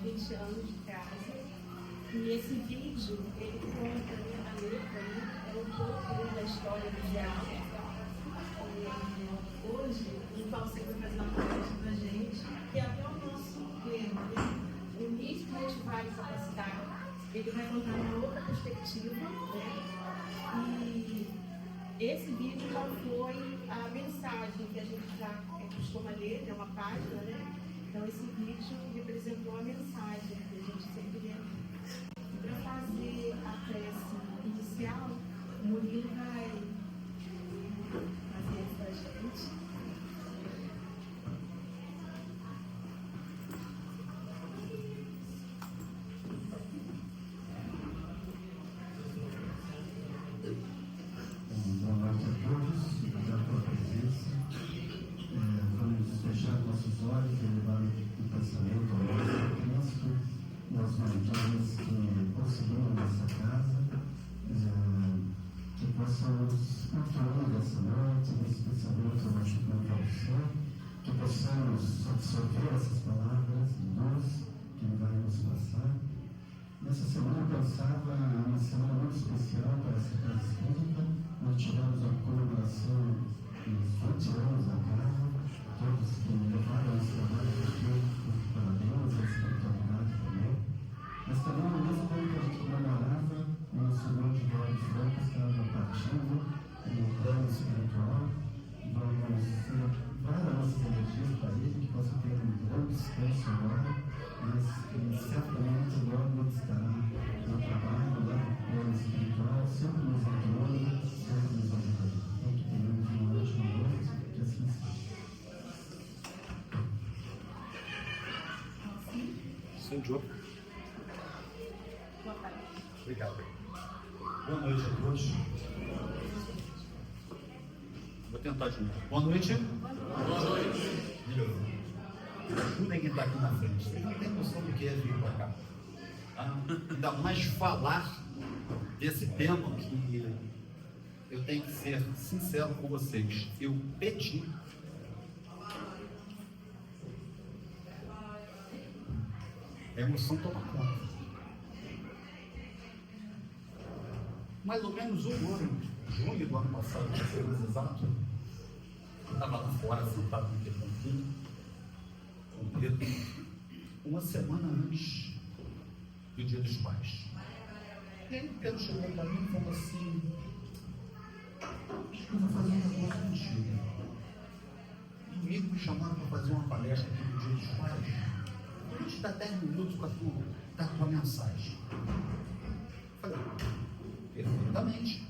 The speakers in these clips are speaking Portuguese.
20 anos de casa. E esse vídeo, ele conta, né, a letra, né, é um pouco da história do diabo. Hoje, o Paulo vai fazer uma palestra pra gente, que é até o nosso lema, né? Unir, motivar e capacitar. Ele vai contar uma outra perspectiva, né? E esse vídeo já foi a mensagem que a gente já costuma ler, é uma página, né? Então esse vídeo representou a mensagem que a gente sempre lê. Para fazer a prece inicial, o Murilo vai fazer para a gente. Boa noite a todos, obrigado pela presença. Vamos fechar nossos olhos e levar o pensamento ao nosso Cristo, nós mandamos que possuam nossa casa, que possamos construir essa noite, nesse pensamento machucando ao Senhor, que possamos absorver essas palavras de luz que Ele vai nos passar. Nessa semana eu pensava uma semana muito especial para essa casa espírita. Nós tivemos a comemoração dos 20 anos da casa, todos que levaram esse trabalho para Deus, a espiritualidade também. Mas também, no mesmo tempo que a gente comemorava, o nosso irmão de Valde Franco estava partindo no plano espiritual. Vamos levar as nossas energias para ele, que possa ter um bom descanso agora, mas ele certamente logo estará no trabalho, lá no plano espiritual, sempre nos ajudando, sempre nos ajudando. Então, que tenhamos uma ótima noite, que assim seja. Seu Diogo. Boa tarde. Obrigado. Boa noite a todos. Vou tentar de novo. Boa noite. Boa noite. Melhorou. Ajudem quem está aqui na frente. Vocês não têm noção do que é vir para cá. Tá? Ainda mais falar desse tema que eu tenho que ser sincero com vocês. Eu pedi. A emoção toma conta. Mais ou menos um ano, junho do ano passado, para ser mais exato, eu estava lá fora, sentado no telefone, com o Pedro, uma semana antes do Dia dos Pais. E aí o Pedro chegou para mim e falou assim: acho que eu vou fazer uma coisa contigo. Domingo me chamaram para fazer uma palestra aqui no Dia dos Pais. A gente dá 10 minutos para tu dar tua mensagem. Eu falei, perfeitamente.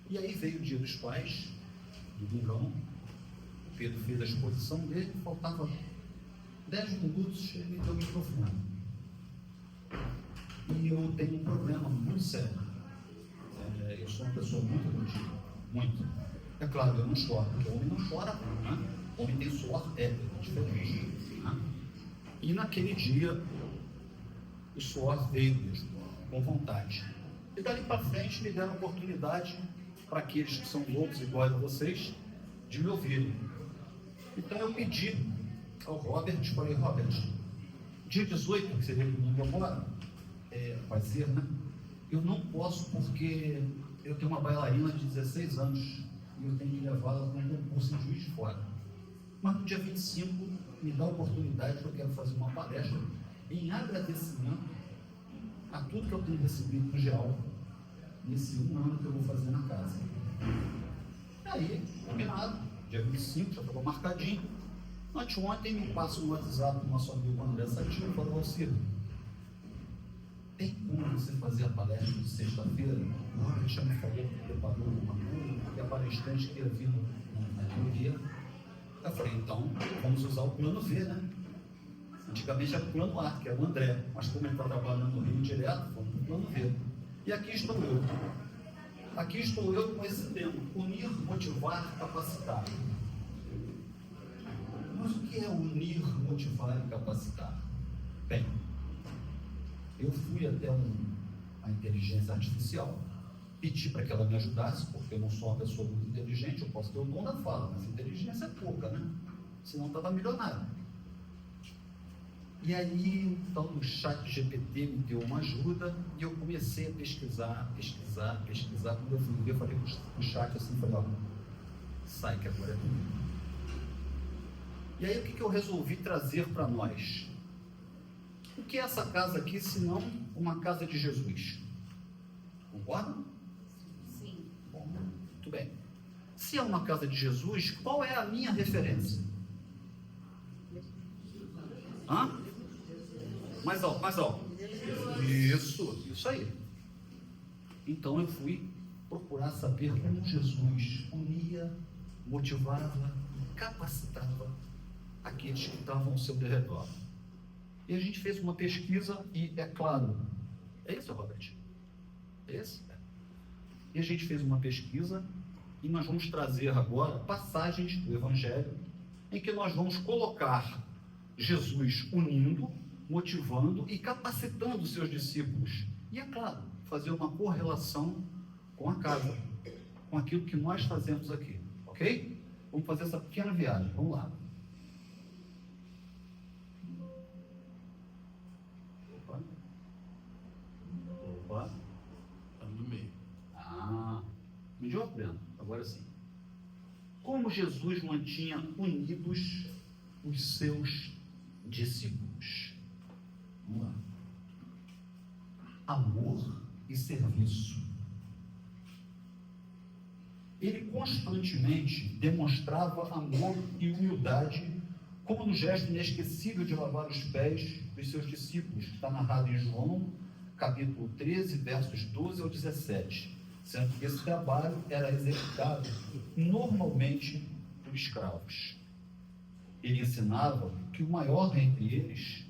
E aí veio o Dia dos Pais, domingão, o Pedro fez a exposição dele, faltava 10 minutos, ele me deu o microfone. E eu tenho um problema muito sério. Eu sou uma pessoa muito emotiva, muito. É claro, eu não choro, porque o homem não chora, né? O homem tem suor, é diferente. Né? E naquele dia, o suor veio mesmo, com vontade. E dali para frente me deram a oportunidade para aqueles que são loucos igual a vocês, de me ouvirem. Então eu pedi ao Robert, falei, Robert, dia 18, que seria domingo agora, vai ser, né? Eu não posso porque eu tenho uma bailarina de 16 anos e eu tenho que levá-la para um concurso em Juiz de Fora. Mas no dia 25 me dá a oportunidade que eu quero fazer uma palestra em agradecimento a tudo que eu tenho recebido no geral nesse um ano que eu vou fazer na casa. Aí, combinado, dia 25, já estava marcadinho. Ontem me passa um WhatsApp do nosso amigo André Satino e falou, Ciro, tem como você fazer a palestra de sexta-feira? O Robert já me falou que preparou uma coisa, que a palestrante queria vir naquele dia. Eu falei, então, vamos usar o plano V, né? Antigamente era o plano A, que era o André, mas como ele está trabalhando no Rio direto, vamos para o plano V. E aqui estou eu. Aqui estou eu com esse tema, unir, motivar, capacitar. Mas o que é unir, motivar e capacitar? Bem, eu fui até a inteligência artificial, pedi para que ela me ajudasse, porque eu não sou uma pessoa muito inteligente, eu posso ter o dom da fala, mas inteligência é pouca, né? Senão estava milionário. E aí, então, o chat GPT me deu uma ajuda e eu comecei a pesquisar. Quando eu fui ver, eu falei com o chat assim, falei, ó, sai que agora é tudo. E aí, o que eu resolvi trazer para nós? O que é essa casa aqui, se não uma casa de Jesus? Concordam? Sim. Bom, muito bem. Se é uma casa de Jesus, qual é a minha referência? Hã? Mais alto. Isso aí. Então eu fui procurar saber como Jesus unia, motivava, capacitava aqueles que estavam ao seu derredor. E a gente fez uma pesquisa e, é claro, é isso, Robert? É isso? E a gente fez uma pesquisa e nós vamos trazer agora passagens do Evangelho em que nós vamos colocar Jesus unindo, motivando e capacitando os seus discípulos. E, é claro, fazer uma correlação com a casa, com aquilo que nós fazemos aqui, ok? Vamos fazer essa pequena viagem, vamos lá. Opa. Está no meio. Me deu aprendo, agora sim. Como Jesus mantinha unidos os seus discípulos? Vamos lá. Amor e serviço. Ele constantemente demonstrava amor e humildade, como no gesto inesquecível de lavar os pés dos seus discípulos, que está narrado em João, capítulo 13, versos 12 ao 17, sendo que esse trabalho era executado normalmente por escravos. Ele ensinava que o maior entre eles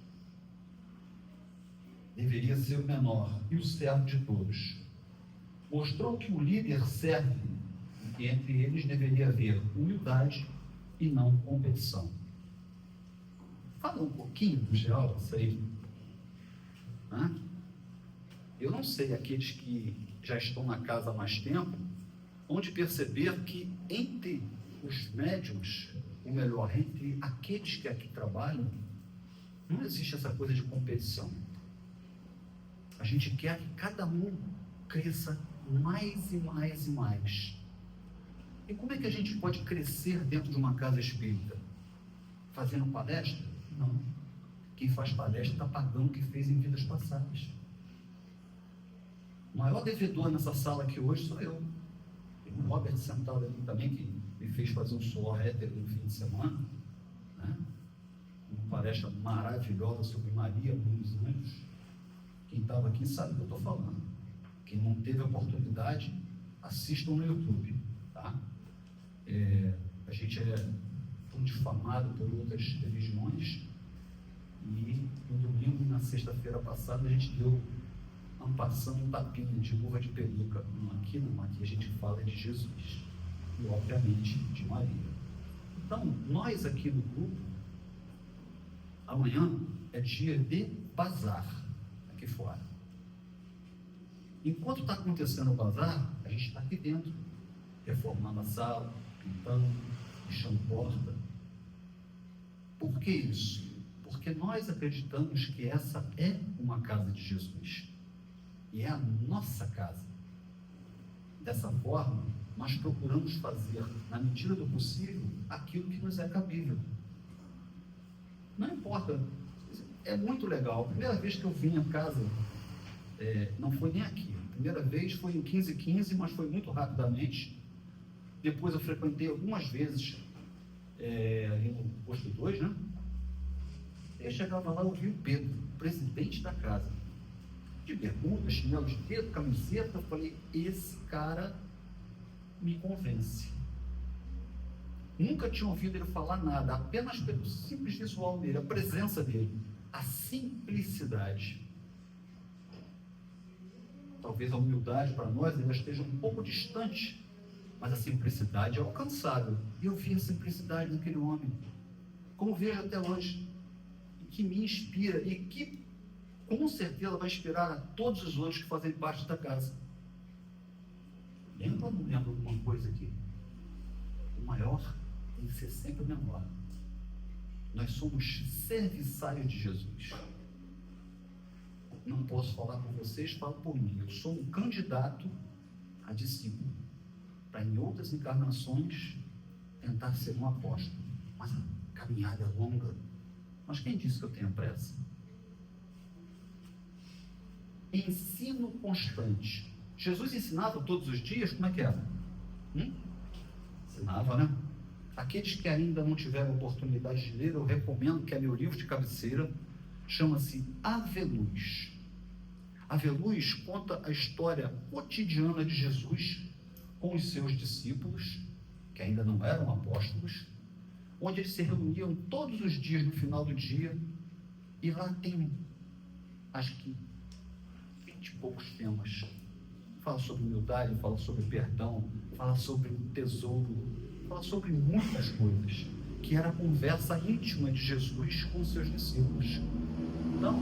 deveria ser o menor e o servo de todos. Mostrou que o líder serve e que entre eles deveria haver humildade e não competição. Fala um pouquinho do geral, isso aí. Eu não sei, aqueles que já estão na casa há mais tempo, onde perceber que entre os médiuns, ou melhor, entre aqueles que aqui trabalham, não existe essa coisa de competição. A gente quer que cada um cresça mais e mais e mais. E como é que a gente pode crescer dentro de uma casa espírita? Fazendo palestra? Não. Quem faz palestra está pagando o que fez em vidas passadas. O maior devedor nessa sala aqui hoje sou eu. Tem um Robert sentado ali também, que me fez fazer um suor hétero no fim de semana, né? Uma palestra maravilhosa sobre Maria, Mãe dos Anjos. Quem estava aqui sabe o que eu estou falando. Quem não teve a oportunidade, assistam no YouTube, tá? A gente é difamado por outras religiões e no domingo e na sexta-feira passada a gente deu um tapinha de luva de peruca. Não, aqui a gente fala de Jesus e obviamente de Maria. Então, nós aqui no grupo, amanhã é dia de bazar aqui fora. Enquanto está acontecendo o bazar, a gente está aqui dentro, reformando a sala, pintando, lixando porta. Por que isso? Porque nós acreditamos que essa é uma casa de Jesus. E é a nossa casa. Dessa forma, nós procuramos fazer, na medida do possível, aquilo que nos é cabível. Não importa, é muito legal. A primeira vez que eu vim a casa, não foi nem aqui. A primeira vez foi em 1515, mas foi muito rapidamente. Depois eu frequentei algumas vezes ali no posto 2, né? Eu chegava lá e ouvi o Pedro, presidente da casa, de bermuda, chinelo de dedo, camiseta. Eu falei, esse cara me convence. Nunca tinha ouvido ele falar nada, apenas pelo simples visual dele, a presença dele, a simplicidade. Talvez a humildade para nós ainda esteja um pouco distante, mas a simplicidade é alcançável. E eu vi a simplicidade naquele homem, como vejo até hoje, e que me inspira, e que com certeza vai inspirar a todos os outros que fazem parte da casa. Lembra ou não lembra alguma coisa aqui? O maior tem que ser sempre o menor. Nós somos serviçais de Jesus. Não posso falar por vocês, falo por mim. Eu sou um candidato a discípulo, para em outras encarnações tentar ser um apóstolo. Mas a caminhada é longa. Mas quem disse que eu tenho pressa? Ensino constante. Jesus ensinava todos os dias, como é que era? Ensinava, né? Aqueles que ainda não tiveram oportunidade de ler, eu recomendo que é meu livro de cabeceira, chama-se Ave Luz. Ave Luz conta a história cotidiana de Jesus com os seus discípulos, que ainda não eram apóstolos, onde eles se reuniam todos os dias no final do dia, e lá tem, acho que 20 e poucos temas. Fala sobre humildade, fala sobre perdão, fala sobre o tesouro, fala sobre muitas coisas, que era a conversa íntima de Jesus com seus discípulos. Então,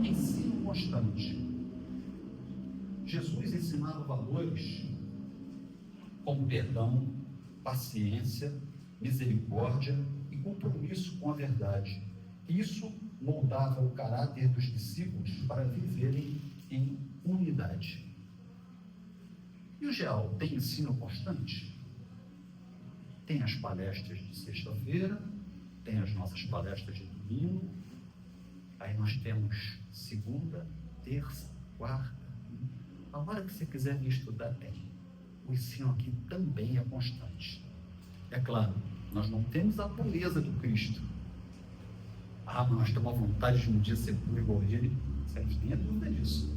ensino constante. Jesus ensinava valores como perdão, paciência, misericórdia e compromisso com a verdade. Isso moldava o caráter dos discípulos para viverem em unidade. E o GEAL tem ensino constante? Tem as palestras de sexta-feira, tem as nossas palestras de domingo, aí nós temos segunda, terça, quarta. A hora que você quiser vir estudar, tem. O ensino aqui também é constante. É claro, nós não temos a pureza do Cristo. Mas nós temos a vontade de um dia ser puro igual a ele. Você não tem dúvida disso.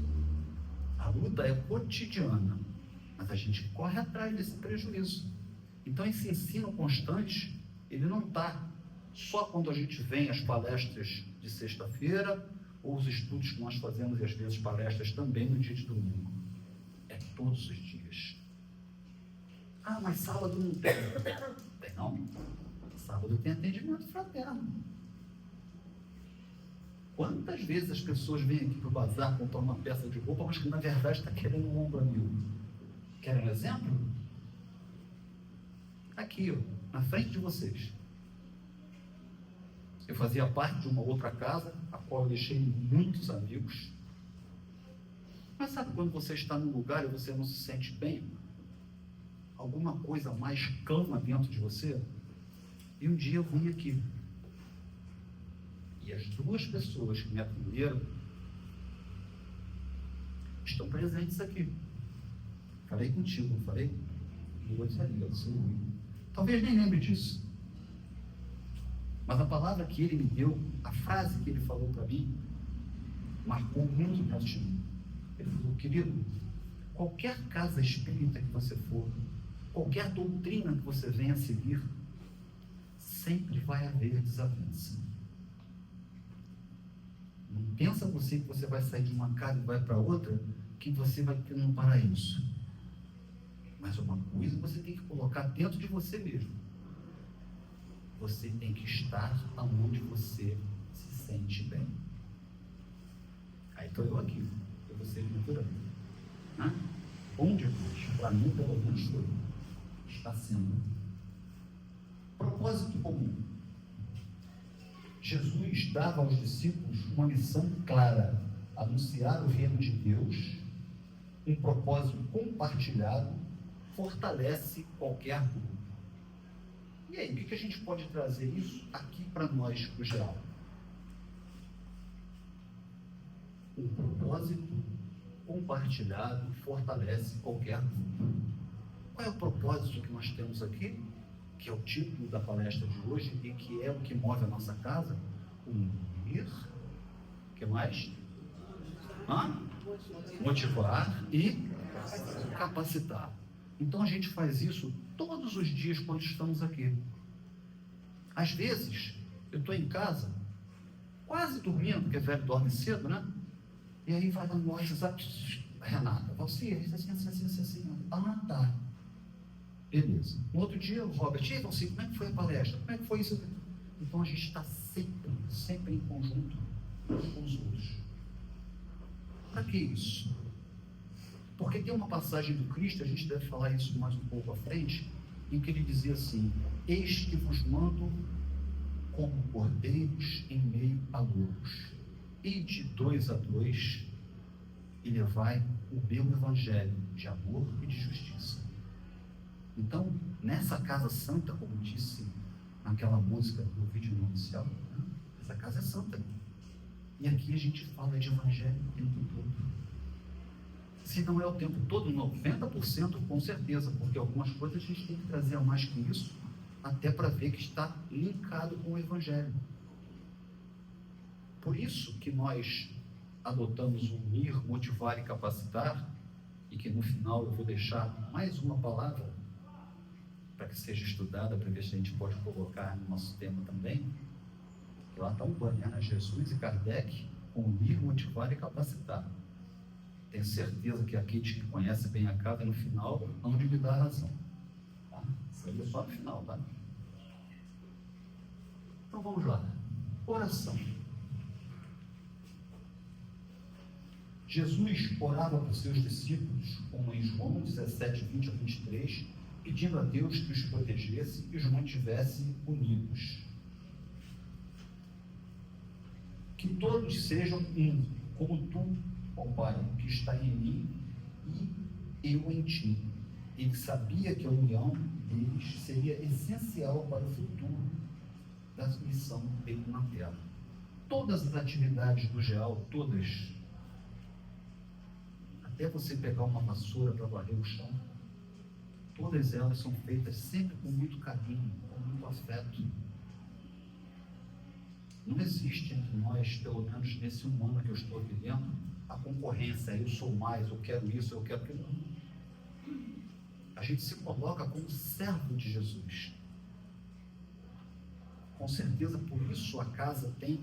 A luta é cotidiana, mas a gente corre atrás desse prejuízo. Então esse ensino constante, ele não está só quando a gente vem às palestras de sexta-feira, ou os estudos que nós fazemos, e às vezes palestras também no dia de domingo. É todos os dias. Mas sábado não tem. Tem não? Sábado tem atendimento fraterno. Quantas vezes as pessoas vêm aqui para o bazar comprar uma peça de roupa, mas que na verdade está querendo um ombro amigo? Querem um exemplo? Aqui, ó, na frente de vocês. Eu fazia parte de uma outra casa, a qual eu deixei muitos amigos. Mas sabe quando você está num lugar e você não se sente bem? Alguma coisa mais clama dentro de você? E um dia eu vim aqui. E as duas pessoas que me atenderam estão presentes aqui. Falei contigo, não falei? Duas ali, eu sou ruim. Talvez nem lembre disso. Mas a palavra que ele me deu, a frase que ele falou para mim, marcou muito dentro de mim. Ele falou: querido, qualquer casa espírita que você for, qualquer doutrina que você venha a seguir, sempre vai haver desavença. Não pensa você que você vai sair de uma casa e vai para outra, que você vai ter um paraíso. Mas uma coisa você tem que colocar dentro de você mesmo. Você tem que estar onde você se sente bem. Aí estou eu aqui, eu vou ser mentorando. Bom demais, para mim pelo menos foi. Está sendo. Propósito comum. Jesus dava aos discípulos uma missão clara: anunciar o reino de Deus. Um propósito compartilhado fortalece qualquer grupo. E aí, o que a gente pode trazer isso aqui para nós, para o geral? Um propósito compartilhado fortalece qualquer grupo. Qual é o propósito que nós temos aqui? Que é o título da palestra de hoje e que é o que move a nossa casa? Unir. O que mais? Motivar e capacitar. Então a gente faz isso todos os dias quando estamos aqui. Às vezes, eu estou em casa, quase dormindo, porque velho dorme cedo, né? E aí vai lá no WhatsApp, Renata, Valcir, assim. Tá. Beleza. No outro dia, o Robert, e aí, Valcir, como é que foi a palestra? Como é que foi isso? Então a gente está sempre em conjunto com os outros. Para que isso? Porque tem uma passagem do Cristo, a gente deve falar isso mais um pouco à frente, em que ele dizia assim: eis que vos mando como cordeiros em meio a lobos. E de 2 a 2, e levai o meu evangelho de amor e de justiça. Então, nessa casa santa, como disse naquela música do vídeo inicial, né? Essa casa é santa. E aqui a gente fala de evangelho o tempo todo. Se não é o tempo todo, 90% com certeza, porque algumas coisas a gente tem que trazer a mais que isso, até para ver que está linkado com o evangelho. Por isso que nós adotamos o unir, motivar e capacitar, e que no final eu vou deixar mais uma palavra para que seja estudada, para ver se a gente pode colocar no nosso tema também, que lá está um banner, né? Jesus e Kardec, unir, motivar e capacitar. Tenho certeza que aqueles que conhecem bem a casa, no final, não de me dar razão. Tá? Isso aí é só no final, tá? Então vamos lá. Oração. Jesus orava por seus discípulos, como em João 17, 20 a 23, pedindo a Deus que os protegesse e os mantivesse unidos. Que todos sejam um, como tu, ó Pai, que está em mim e eu em ti. Ele sabia que a união deles seria essencial para o futuro da missão dele na Terra. Todas as atividades do GEAL, todas, até você pegar uma vassoura para varrer o chão, todas elas são feitas sempre com muito carinho, com muito afeto. Não existe entre nós, pelo menos nesse humano que eu estou vivendo, a concorrência, eu sou mais, eu quero isso, eu quero aquilo. A gente se coloca como servo de Jesus. Com certeza, por isso a casa tem,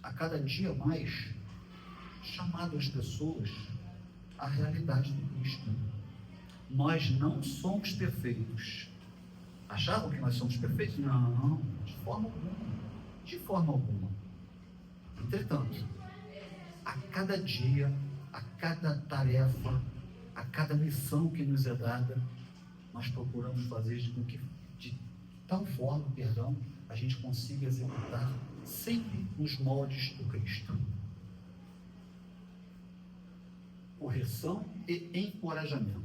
a cada dia mais, chamado as pessoas à realidade do Cristo. Nós não somos perfeitos. Achavam que nós somos perfeitos? Não, de forma alguma. De forma alguma. Entretanto, a cada dia, a cada tarefa, a cada missão que nos é dada, nós procuramos fazer com que, de tal forma, a gente consiga executar sempre nos moldes do Cristo. Correção e encorajamento.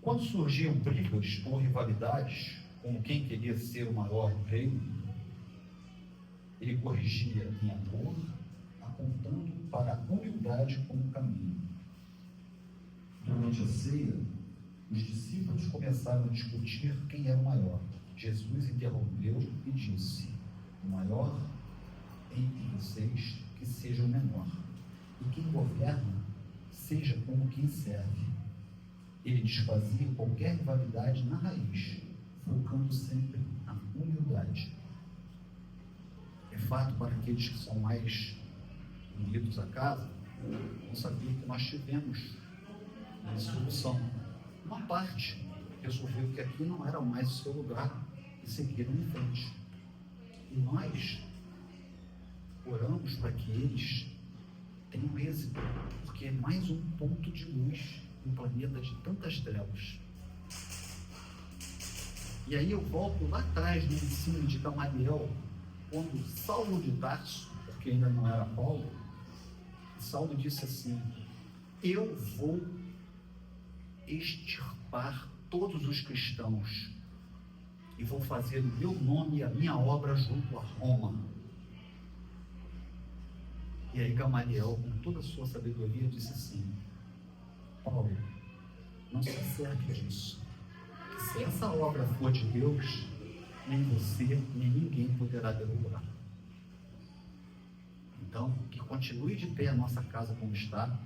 Quando surgiam brigas ou rivalidades, como quem queria ser o maior rei, ele corrigia em amor, apontando para a humildade como caminho. Durante a ceia, os discípulos começaram a discutir quem era o maior. Jesus interrompeu e disse: o maior entre vocês que seja o menor, e quem governa seja como quem serve. Ele desfazia qualquer rivalidade na raiz, focando sempre na humildade. É fato para aqueles que são mais unidos à casa, não sabia que nós tivemos uma solução. Uma parte resolveu que aqui não era mais o seu lugar e seguiram em frente. E nós oramos para que eles tenham êxito, porque é mais um ponto de luz no planeta de tantas trevas. E aí eu volto lá atrás no ensino de Gamaliel, quando Saulo de Tarso, porque ainda não era Paulo, Saulo disse assim: eu vou extirpar todos os cristãos e vou fazer o meu nome e a minha obra junto a Roma. E aí Gamaliel, com toda a sua sabedoria, disse assim: Paulo, não se acerque disso. Se essa obra for de Deus, nem você, nem ninguém poderá derrubar. Então, que continue de pé a nossa casa como está,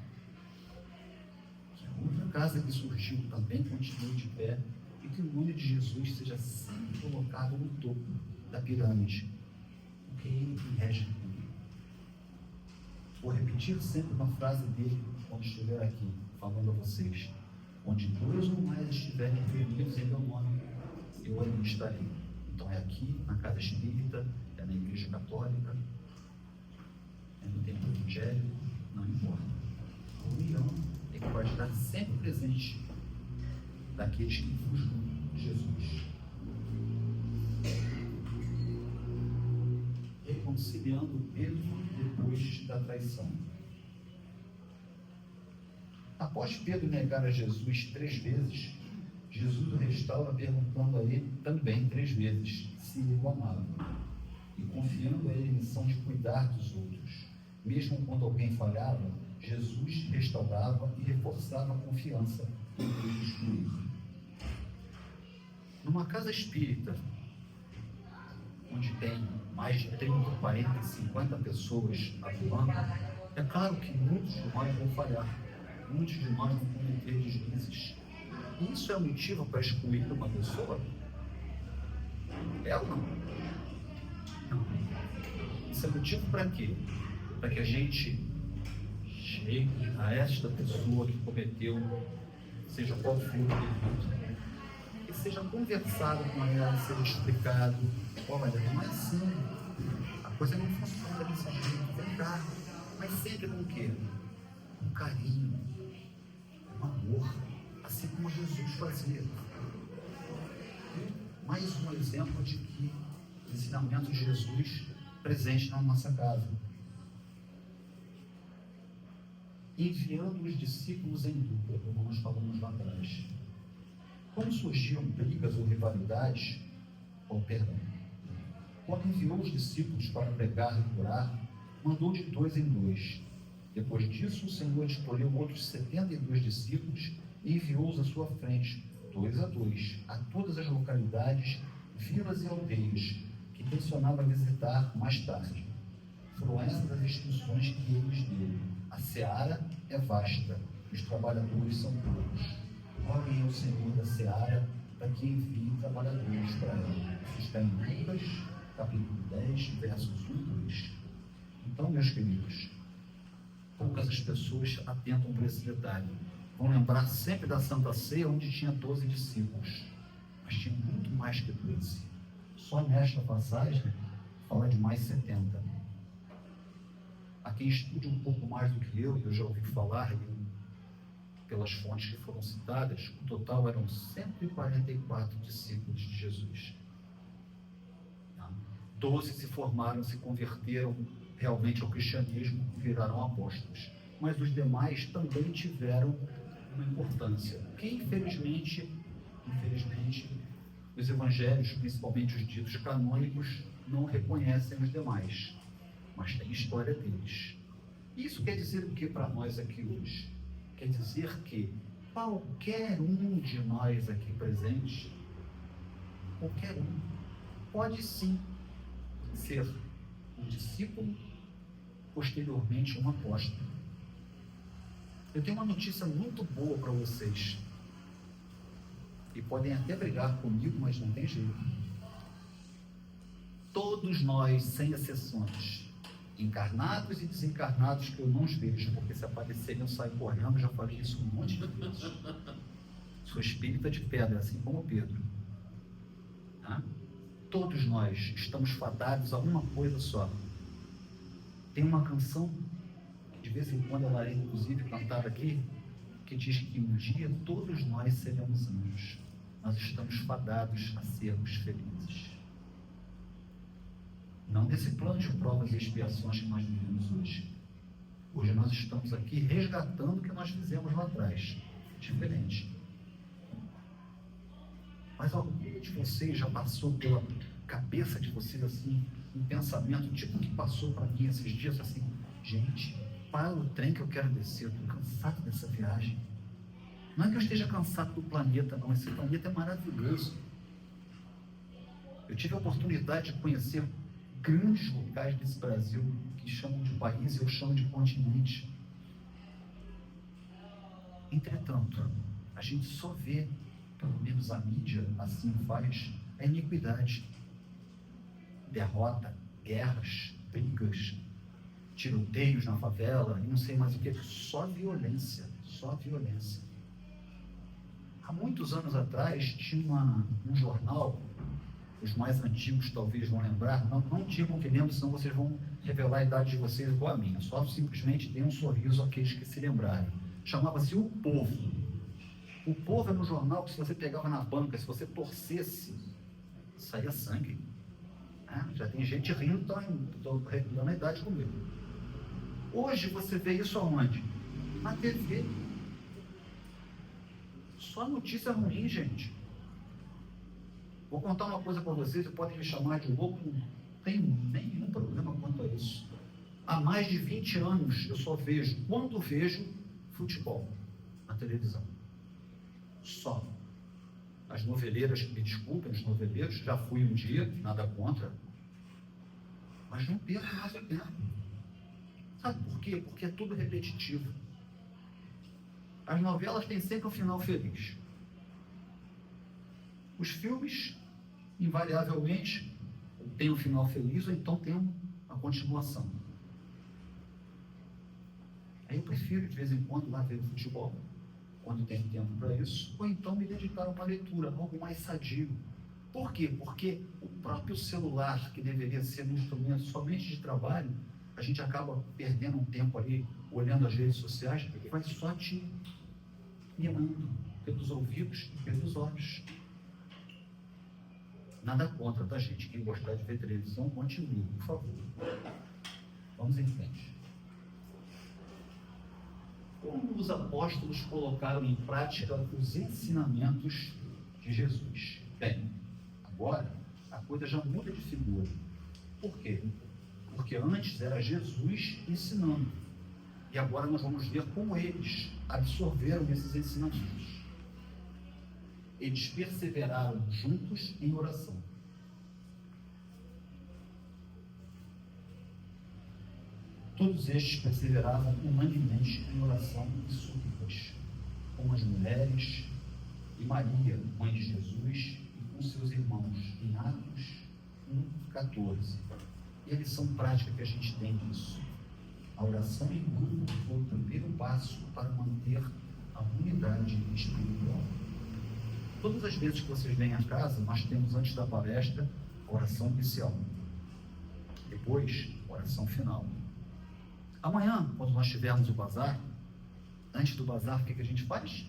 que a outra casa que surgiu também continue de pé, e que o nome de Jesus seja sempre colocado no topo da pirâmide, porque Ele que rege tudo. Vou repetir sempre uma frase dele quando estiver aqui, falando a vocês: onde 2 ou mais estiverem reunidos em meu nome, eu ali estarei. Então é aqui, na casa espírita, é na igreja católica, é no templo evangélico, não importa. A união é que vai estar sempre presente daqueles que buscam Jesus. aliviando o peso depois da traição. Após Pedro negar a Jesus 3 vezes, Jesus o restaura perguntando a ele também 3 vezes se ele o amava e confiando a ele a missão de cuidar dos outros. Mesmo quando alguém falhava, Jesus restaurava e reforçava a confiança em vez de excluir. Numa casa espírita, onde tem mais de 30, 40, 50 pessoas atuando, é claro que muitos de nós vão falhar, muitos de nós vão cometer deslizes. Isso é motivo para excluir uma pessoa? É ou não? Não. Isso é motivo para quê? Para que a gente chegue a esta pessoa que cometeu, seja qual for o delito, que seja conversado com ela, seja explicado: olha, não é assim, a coisa não funciona desse jeito, vem cá, mas sempre com o quê? Com carinho, com amor, assim como Jesus fazia. Mais um exemplo de que o ensinamento de Jesus presente na nossa casa. Enviando os discípulos em dupla, como nós falamos lá atrás. Quando surgiam brigas ou rivalidades, quando enviou os discípulos para pregar e curar, mandou de 2 em 2. Depois disso, o Senhor escolheu outros 72 discípulos e enviou-os à sua frente, 2 a 2, a todas as localidades, vilas e aldeias que intencionava visitar mais tarde. Foram essas as instruções que ele lhes deu. A seara é vasta, os trabalhadores são poucos. Roguem ao Senhor da seara para que envie trabalhadores para ela. Isso está em Lucas, capítulo 10, versos 1 e 2. Então, meus queridos, poucas as pessoas atentam para esse detalhe. Vão lembrar sempre da Santa Ceia, onde tinha 12 discípulos, mas tinha muito mais que 12. Só nesta passagem fala de mais 70. A quem estude um pouco mais do que eu já ouvi falar, pelas fontes que foram citadas, o total eram 144 discípulos de Jesus. 12 se formaram, se converteram realmente ao cristianismo e viraram apóstolos. Mas os demais também tiveram uma importância, que infelizmente, os evangelhos, principalmente os ditos canônicos, não reconhecem os demais, mas tem história deles. Isso quer dizer o que para nós aqui hoje? Quer dizer que qualquer um de nós aqui presentes, qualquer um, pode sim ser um discípulo, posteriormente um apóstolo. Eu tenho uma notícia muito boa para vocês, e podem até brigar comigo, mas não tem jeito. Todos nós, sem exceções, encarnados e desencarnados, que eu não os vejo, porque se aparecerem eu saio correndo, já falei isso um monte de vezes. Sou espírita de pedra, assim como Pedro. Todos nós estamos fadados a uma coisa só. Tem uma canção, que de vez em quando ela é inclusive cantada aqui, que diz que um dia todos nós seremos anjos. Nós estamos fadados a sermos felizes. Não nesse plano de provas e expiações que nós vivemos hoje. Hoje nós estamos aqui resgatando o que nós fizemos lá atrás. Diferente. Mas algum de vocês já passou pela cabeça de vocês assim, um pensamento tipo que passou para mim esses dias assim: gente, para o trem que eu quero descer, eu estou cansado dessa viagem. Não é que eu esteja cansado do planeta, não. Esse planeta é maravilhoso. Eu tive a oportunidade de conhecer grandes locais desse Brasil que chamam de país e eu chamo de continente. Entretanto, a gente só vê, pelo menos a mídia assim faz, a iniquidade, derrota, guerras, brigas, tiroteios na favela e não sei mais o que, só violência, só violência. Há muitos anos atrás tinha um jornal, os mais antigos talvez vão lembrar, não digam que lembram, senão vocês vão revelar a idade de vocês igual a minha, só simplesmente dê um sorriso àqueles que se lembrarem. Chamava-se O Povo. O Povo era um jornal que, se você pegava na banca, se você torcesse, saía sangue. Né? Já tem gente rindo, estou dando a idade comigo. Hoje você vê isso aonde? Na TV. Só notícia ruim, gente. Vou contar uma coisa para vocês, vocês podem me chamar de louco, não tenho nenhum problema quanto a isso. Há mais de 20 anos eu só vejo, quando vejo, futebol na televisão. Só. As noveleiras, me desculpem, os noveleiros, já fui um dia, nada contra, mas não perco mais o tempo. Sabe por quê? Porque é tudo repetitivo. As novelas têm sempre um final feliz. Os filmes, invariavelmente, têm um final feliz ou então tem uma continuação. Aí eu prefiro, de vez em quando, lá ver futebol, quando tenho tempo para isso, ou então me dedicar a uma leitura, algo mais sadio. Por quê? Porque o próprio celular, que deveria ser um instrumento somente de trabalho, a gente acaba perdendo um tempo ali, olhando as redes sociais, que vai só te minando pelos ouvidos e pelos olhos. Nada contra, tá, gente? Quem gostar de ver televisão, continue, por favor. Vamos em frente. Como os apóstolos colocaram em prática os ensinamentos de Jesus? Bem, agora a coisa já muda de figura. Por quê? Porque antes era Jesus ensinando. E agora nós vamos ver como eles absorveram esses ensinamentos. Eles perseveraram juntos em oração. Todos estes perseveravam humanemente em oração e súplicas, com as mulheres e Maria, mãe de Jesus, e com seus irmãos, em Atos 1:14. E a lição prática que a gente tem disso. A oração em grupo foi o primeiro passo para manter a unidade espiritual. Todas as vezes que vocês vêm à casa, nós temos antes da palestra a oração inicial. Depois, a oração final. Amanhã, quando nós tivermos o bazar, antes do bazar, o que a gente faz?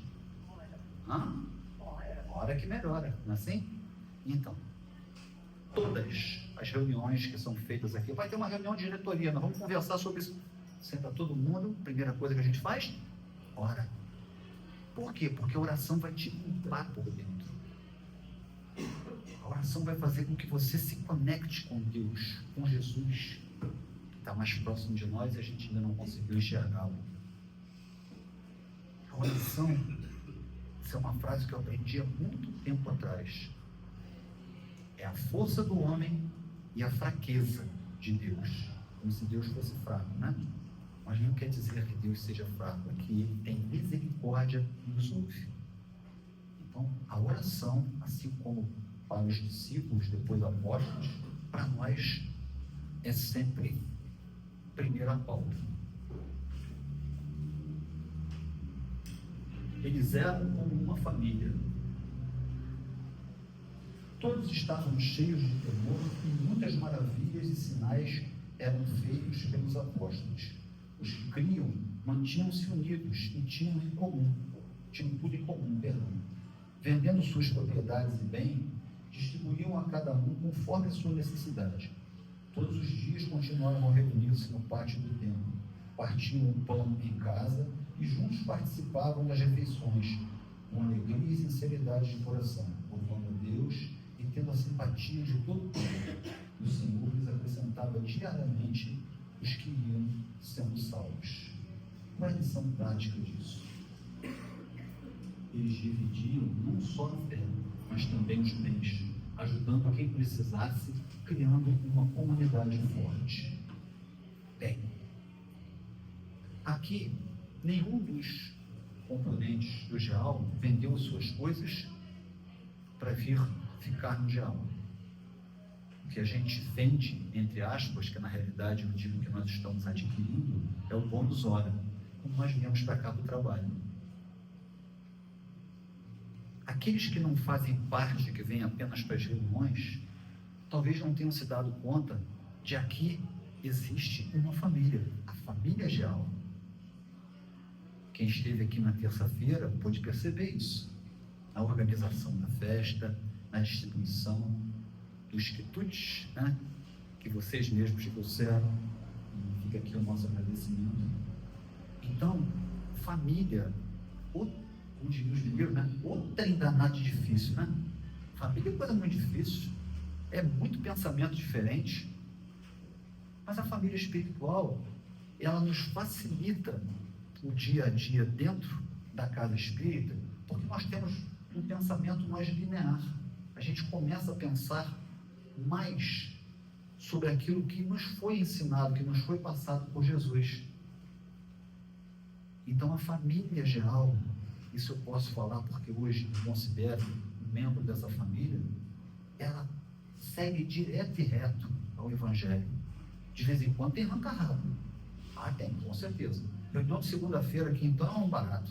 Hora que melhora, não é assim? Então, todas as reuniões que são feitas aqui, vai ter uma reunião de diretoria, nós vamos conversar sobre isso. Senta todo mundo, primeira coisa que a gente faz, ora. Por quê? Porque a oração vai te limpar por dentro. A oração vai fazer com que você se conecte com Deus, com Jesus, que está mais próximo de nós e a gente ainda não conseguiu enxergá-lo. A oração, essa é uma frase que eu aprendi há muito tempo atrás. É a força do homem e a fraqueza de Deus. Como se Deus fosse fraco, né? Mas não quer dizer que Deus seja fraco, é que Ele tem misericórdia e nos ouve. Então, a oração, assim como para os discípulos, depois apóstolos, para nós é sempre primeira pauta. Eles eram como uma família. Todos estavam cheios de temor e muitas maravilhas e sinais eram feitos pelos apóstolos. Os que criam mantinham-se unidos e tinham tudo em comum, vendendo suas propriedades e bem, distribuíam a cada um conforme a sua necessidade. Todos os dias continuavam a reunir-se no pátio do templo, partiam o pão em casa e juntos participavam das refeições, com alegria e sinceridade de coração, louvando a Deus e tendo a simpatia de todo o povo. E o Senhor lhes acrescentava diariamente os que iam sendo salvos. Qual é a lição prática disso? Eles dividiam não só a fé, mas também os bens, ajudando a quem precisasse, criando uma comunidade forte. Bem, aqui, nenhum dos componentes do GEAL vendeu suas coisas para vir ficar no GEAL. O que a gente vende, entre aspas, que na realidade eu digo que nós estamos adquirindo, é o bônus hora, como nós viemos para cá do trabalho. Aqueles que não fazem parte, que vêm apenas para as reuniões, talvez não tenham se dado conta de aqui existe uma família, a família GEAL. Quem esteve aqui na terça-feira pôde perceber isso, na organização da festa, na distribuição. dos quitutes, né, que vocês mesmos trouxeram, e fica aqui o nosso agradecimento. Então, família, como diria os mineiros, né, outra danado de difícil, né? Família é coisa muito difícil, é muito pensamento diferente, mas a família espiritual, ela nos facilita o dia a dia dentro da casa espírita, porque nós temos um pensamento mais linear. A gente começa a pensar mais sobre aquilo que nos foi ensinado, que nos foi passado por Jesus. Então a família geral, isso eu posso falar porque hoje me considero um membro dessa família, ela segue direto e reto ao Evangelho. De vez em quando tem arranca-rabo. Ah, tem, com certeza. Reunião de segunda-feira aqui então é um barato.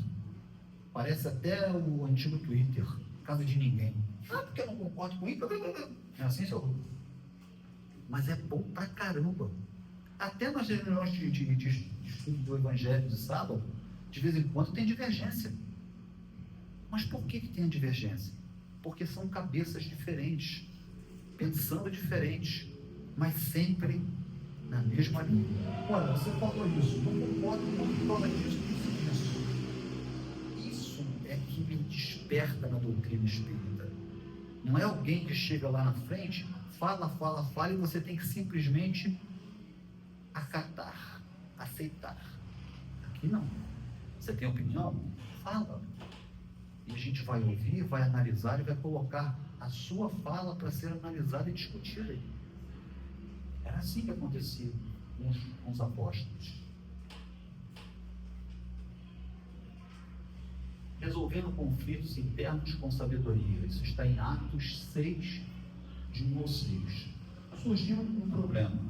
Parece até o antigo Twitter, casa de ninguém. Ah, porque eu não concordo com isso. É assim, seu. Mas é bom pra caramba. Até nas reuniões de estudo do Evangelho de sábado, de vez em quando tem divergência. Mas por que tem a divergência? Porque são cabeças diferentes, pensando diferentes, mas sempre na mesma linha. Olha, você falou isso, não concordo com toda disso. Isso é que me desperta na doutrina espírita. Não é alguém que chega lá na frente, fala, e você tem que simplesmente acatar, aceitar. Aqui não. Você tem opinião? Fala. E a gente vai ouvir, vai analisar e vai colocar a sua fala para ser analisada e discutida. Era assim que acontecia com os apóstolos. Resolvendo conflitos internos com sabedoria. Isso está em Atos 6, de 1 ao 6. Surgiu um problema.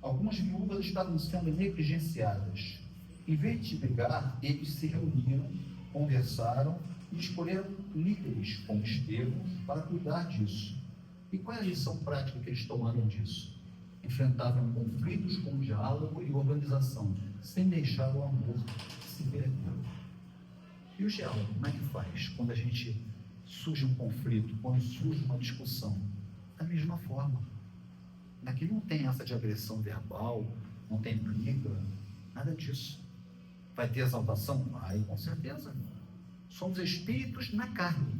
Algumas viúvas estavam sendo negligenciadas. Em vez de brigar, eles se reuniram, conversaram e escolheram líderes como Estevão para cuidar disso. E qual é a lição prática que eles tomaram disso? Enfrentavam conflitos com diálogo e organização, sem deixar o amor se perder. E o diálogo, como é que faz quando a gente surge um conflito, quando surge uma discussão? Da mesma forma. Aqui não tem essa de agressão verbal, não tem briga, nada disso. Vai ter exaltação? Vai, com certeza. Somos espíritos na carne.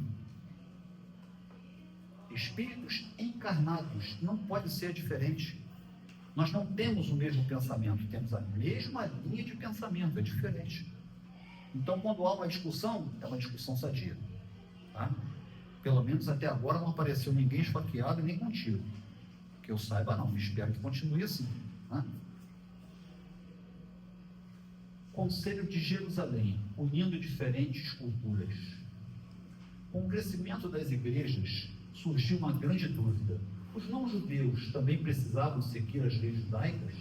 Espíritos encarnados. Não pode ser diferente. Nós não temos o mesmo pensamento, temos a mesma linha de pensamento, é diferente. Então, quando há uma discussão, é uma discussão sadia. Tá? Pelo menos até agora não apareceu ninguém esfaqueado nem contigo. Que eu saiba, não. Espero que continue assim. Tá? Conselho de Jerusalém, unindo diferentes culturas. Com o crescimento das igrejas, surgiu uma grande dúvida. Os não-judeus também precisavam seguir as leis judaicas?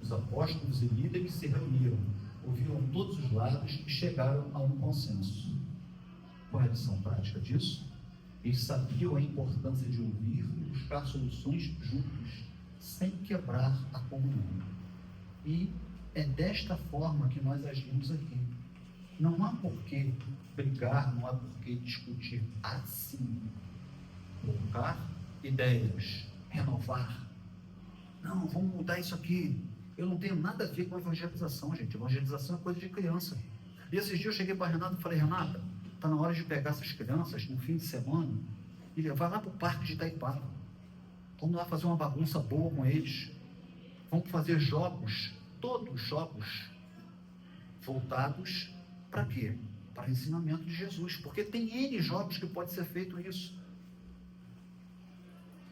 Os apóstolos e líderes se reuniram, ouviram todos os lados e chegaram a um consenso. Qual é a lição prática disso? Eles sabiam a importância de ouvir e buscar soluções juntos, sem quebrar a comunhão. E é desta forma que nós agimos aqui. Não há por que brigar, não há por que discutir assim. Colocar ideias, renovar. Não, vamos mudar isso aqui. Eu não tenho nada a ver com evangelização, gente. Evangelização é coisa de criança. E esses dias eu cheguei para a Renata e falei: Renata, está na hora de pegar essas crianças no fim de semana e levar lá para o parque de Itaipava. Vamos lá fazer uma bagunça boa com eles. Vamos fazer jogos, todos jogos voltados para quê? Para o ensinamento de Jesus. Porque tem N jogos que pode ser feito isso.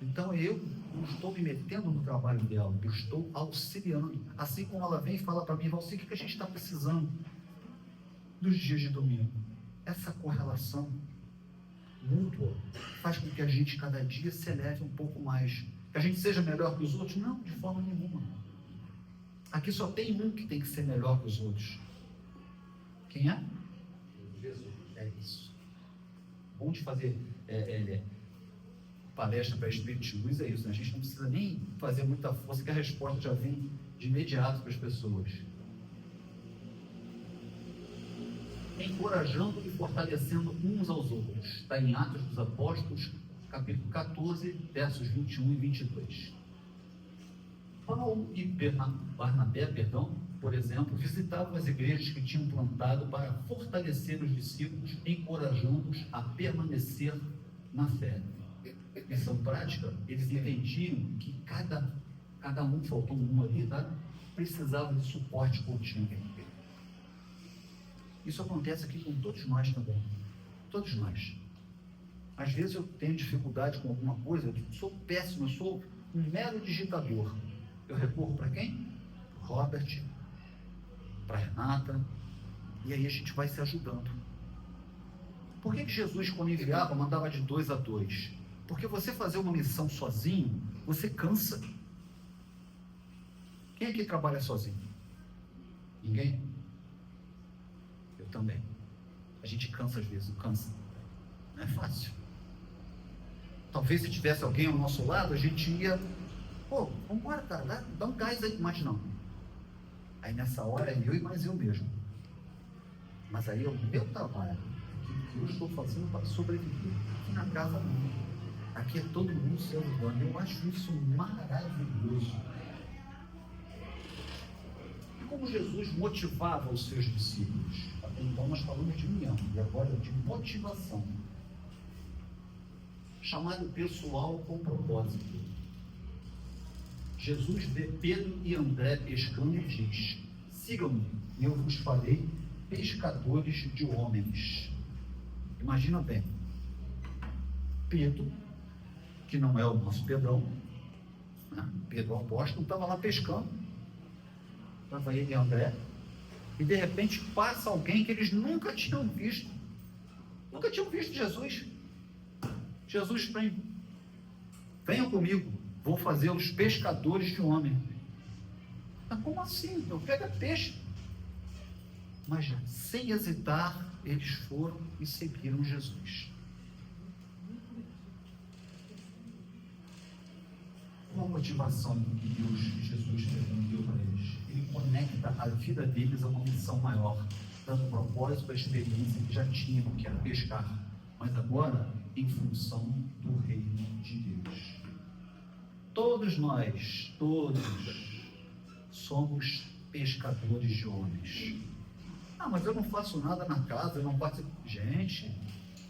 Então eu não estou me metendo no trabalho dela, eu estou auxiliando. Assim como ela vem e fala para mim: Valci, o que a gente está precisando dos dias de domingo? Essa correlação mútua faz com que a gente cada dia se eleve um pouco mais. Que a gente seja melhor que os outros? Não, de forma nenhuma. Aqui só tem um que tem que ser melhor que os outros. Quem é? Jesus. É isso. Bom de fazer palestra para espírito de luz é isso, né? A gente não precisa nem fazer muita força, que a resposta já vem de imediato para as pessoas. Encorajando e fortalecendo uns aos outros. Está em Atos dos Apóstolos, capítulo 14, versos 21 e 22. Paulo e Barnabé, por exemplo, visitavam as igrejas que tinham plantado para fortalecer os discípulos, encorajando-os a permanecer na fé. Missão prática, eles entendiam que cada um, faltou um ali, tá? Precisava de suporte contínuo. Isso acontece aqui com todos nós também. Todos nós. Às vezes eu tenho dificuldade com alguma coisa, eu sou péssimo, eu sou um mero digitador. Eu recorro para quem? Para Robert, para Renata, e aí a gente vai se ajudando. Por que Jesus, quando enviava, mandava de 2 a 2? Porque você fazer uma missão sozinho, você cansa. Quem aqui trabalha sozinho? Ninguém? Eu também. A gente cansa às vezes, cansa. Não é fácil. Talvez se tivesse alguém ao nosso lado, a gente ia, pô, vamos embora, cara, dá um gás aí, mas não. Aí nessa hora é eu e mais eu mesmo. Mas aí é o meu trabalho, que eu estou fazendo para sobreviver. Aqui na casa não. Aqui é todo mundo se ajudando. Eu acho isso maravilhoso. E como Jesus motivava os seus discípulos? Então nós falamos de união e agora de motivação. Chamado pessoal com propósito. Jesus vê Pedro e André pescando e diz: sigam-me, eu vos farei pescadores de homens. Imagina bem, Pedro, que não é o nosso Pedrão, né? Pedro apóstolo, estava lá pescando, estava ele e André, e de repente passa alguém que eles nunca tinham visto Jesus. Jesus vem, venham comigo, vou fazê-los pescadores de homem. Mas como assim? Eu pego peixe. Mas sem hesitar, eles foram e seguiram Jesus. Qual a motivação que Jesus deu para eles? Ele conecta a vida deles a uma missão maior, dando propósito à experiência que já tinham, que era pescar, mas agora em função do reino de Deus. Todos nós, somos pescadores de homens. Ah, mas eu não faço nada na casa, eu não participo. Gente,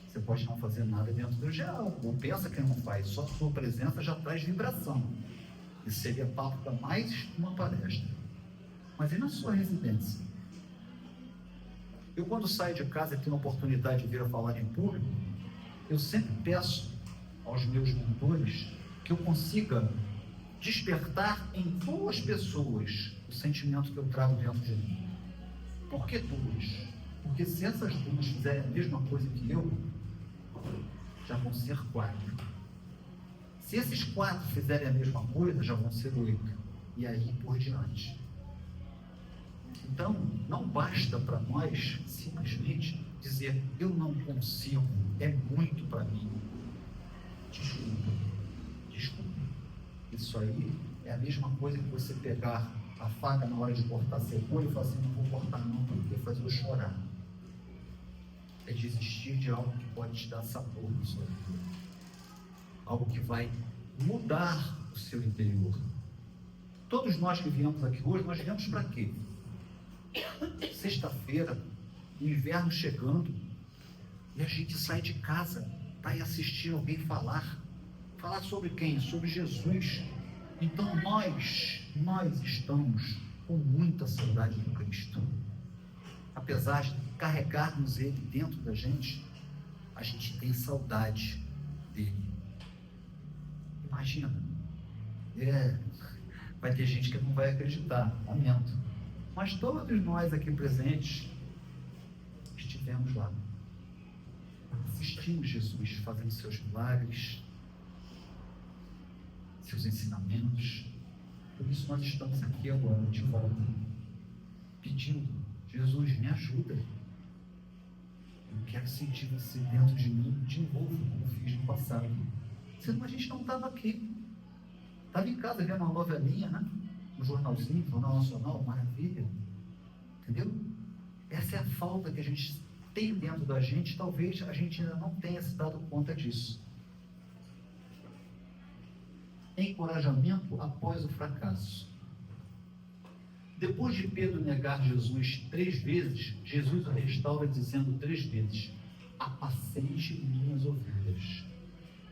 você pode não fazer nada dentro do geral, ou pensa que não faz, só a sua presença já traz vibração. Isso seria papo para mais uma palestra. Mas e na sua residência? Eu, quando saio de casa e tenho a oportunidade de vir a falar em público, eu sempre peço aos meus mentores que eu consiga despertar em 2 pessoas o sentimento que eu trago dentro de mim. Por que 2? Porque se essas 2 fizerem a mesma coisa que eu, já vão ser 4. Se esses 4 fizerem a mesma coisa, já vão ser 8. E aí por diante. Então, não basta para nós simplesmente dizer, eu não consigo, é muito para mim. Desculpa. Isso aí é a mesma coisa que você pegar a faca na hora de cortar cebola e falar assim, não vou cortar não, porque faz eu chorar. É desistir de algo que pode te dar sabor na sua vida. Algo que vai mudar o seu interior. Todos nós que viemos aqui hoje, nós viemos para quê? Sexta-feira, o inverno chegando, e a gente sai de casa para ir assistir alguém falar sobre quem? Sobre Jesus. Então nós estamos com muita saudade do Cristo. Apesar de carregarmos Ele dentro da gente, a gente tem saudade dele. Imagina, vai ter gente que não vai acreditar, lamento. Mas todos nós aqui presentes estivemos lá. Assistimos Jesus fazendo seus milagres, seus ensinamentos. Por isso nós estamos aqui agora, de volta, pedindo, Jesus, me ajuda. Eu quero sentir você dentro de mim de novo, como fiz no passado. Senão a gente não estava aqui. Estava em casa vendo uma novelinha, né? Um jornalzinho, Jornal Nacional, maravilha. Entendeu? Essa é a falta que a gente tem dentro da gente, talvez a gente ainda não tenha se dado conta disso. encorajamento após o fracasso. Depois de Pedro negar Jesus 3 vezes, Jesus o restaura dizendo 3 vezes: apacente minhas ovelhas.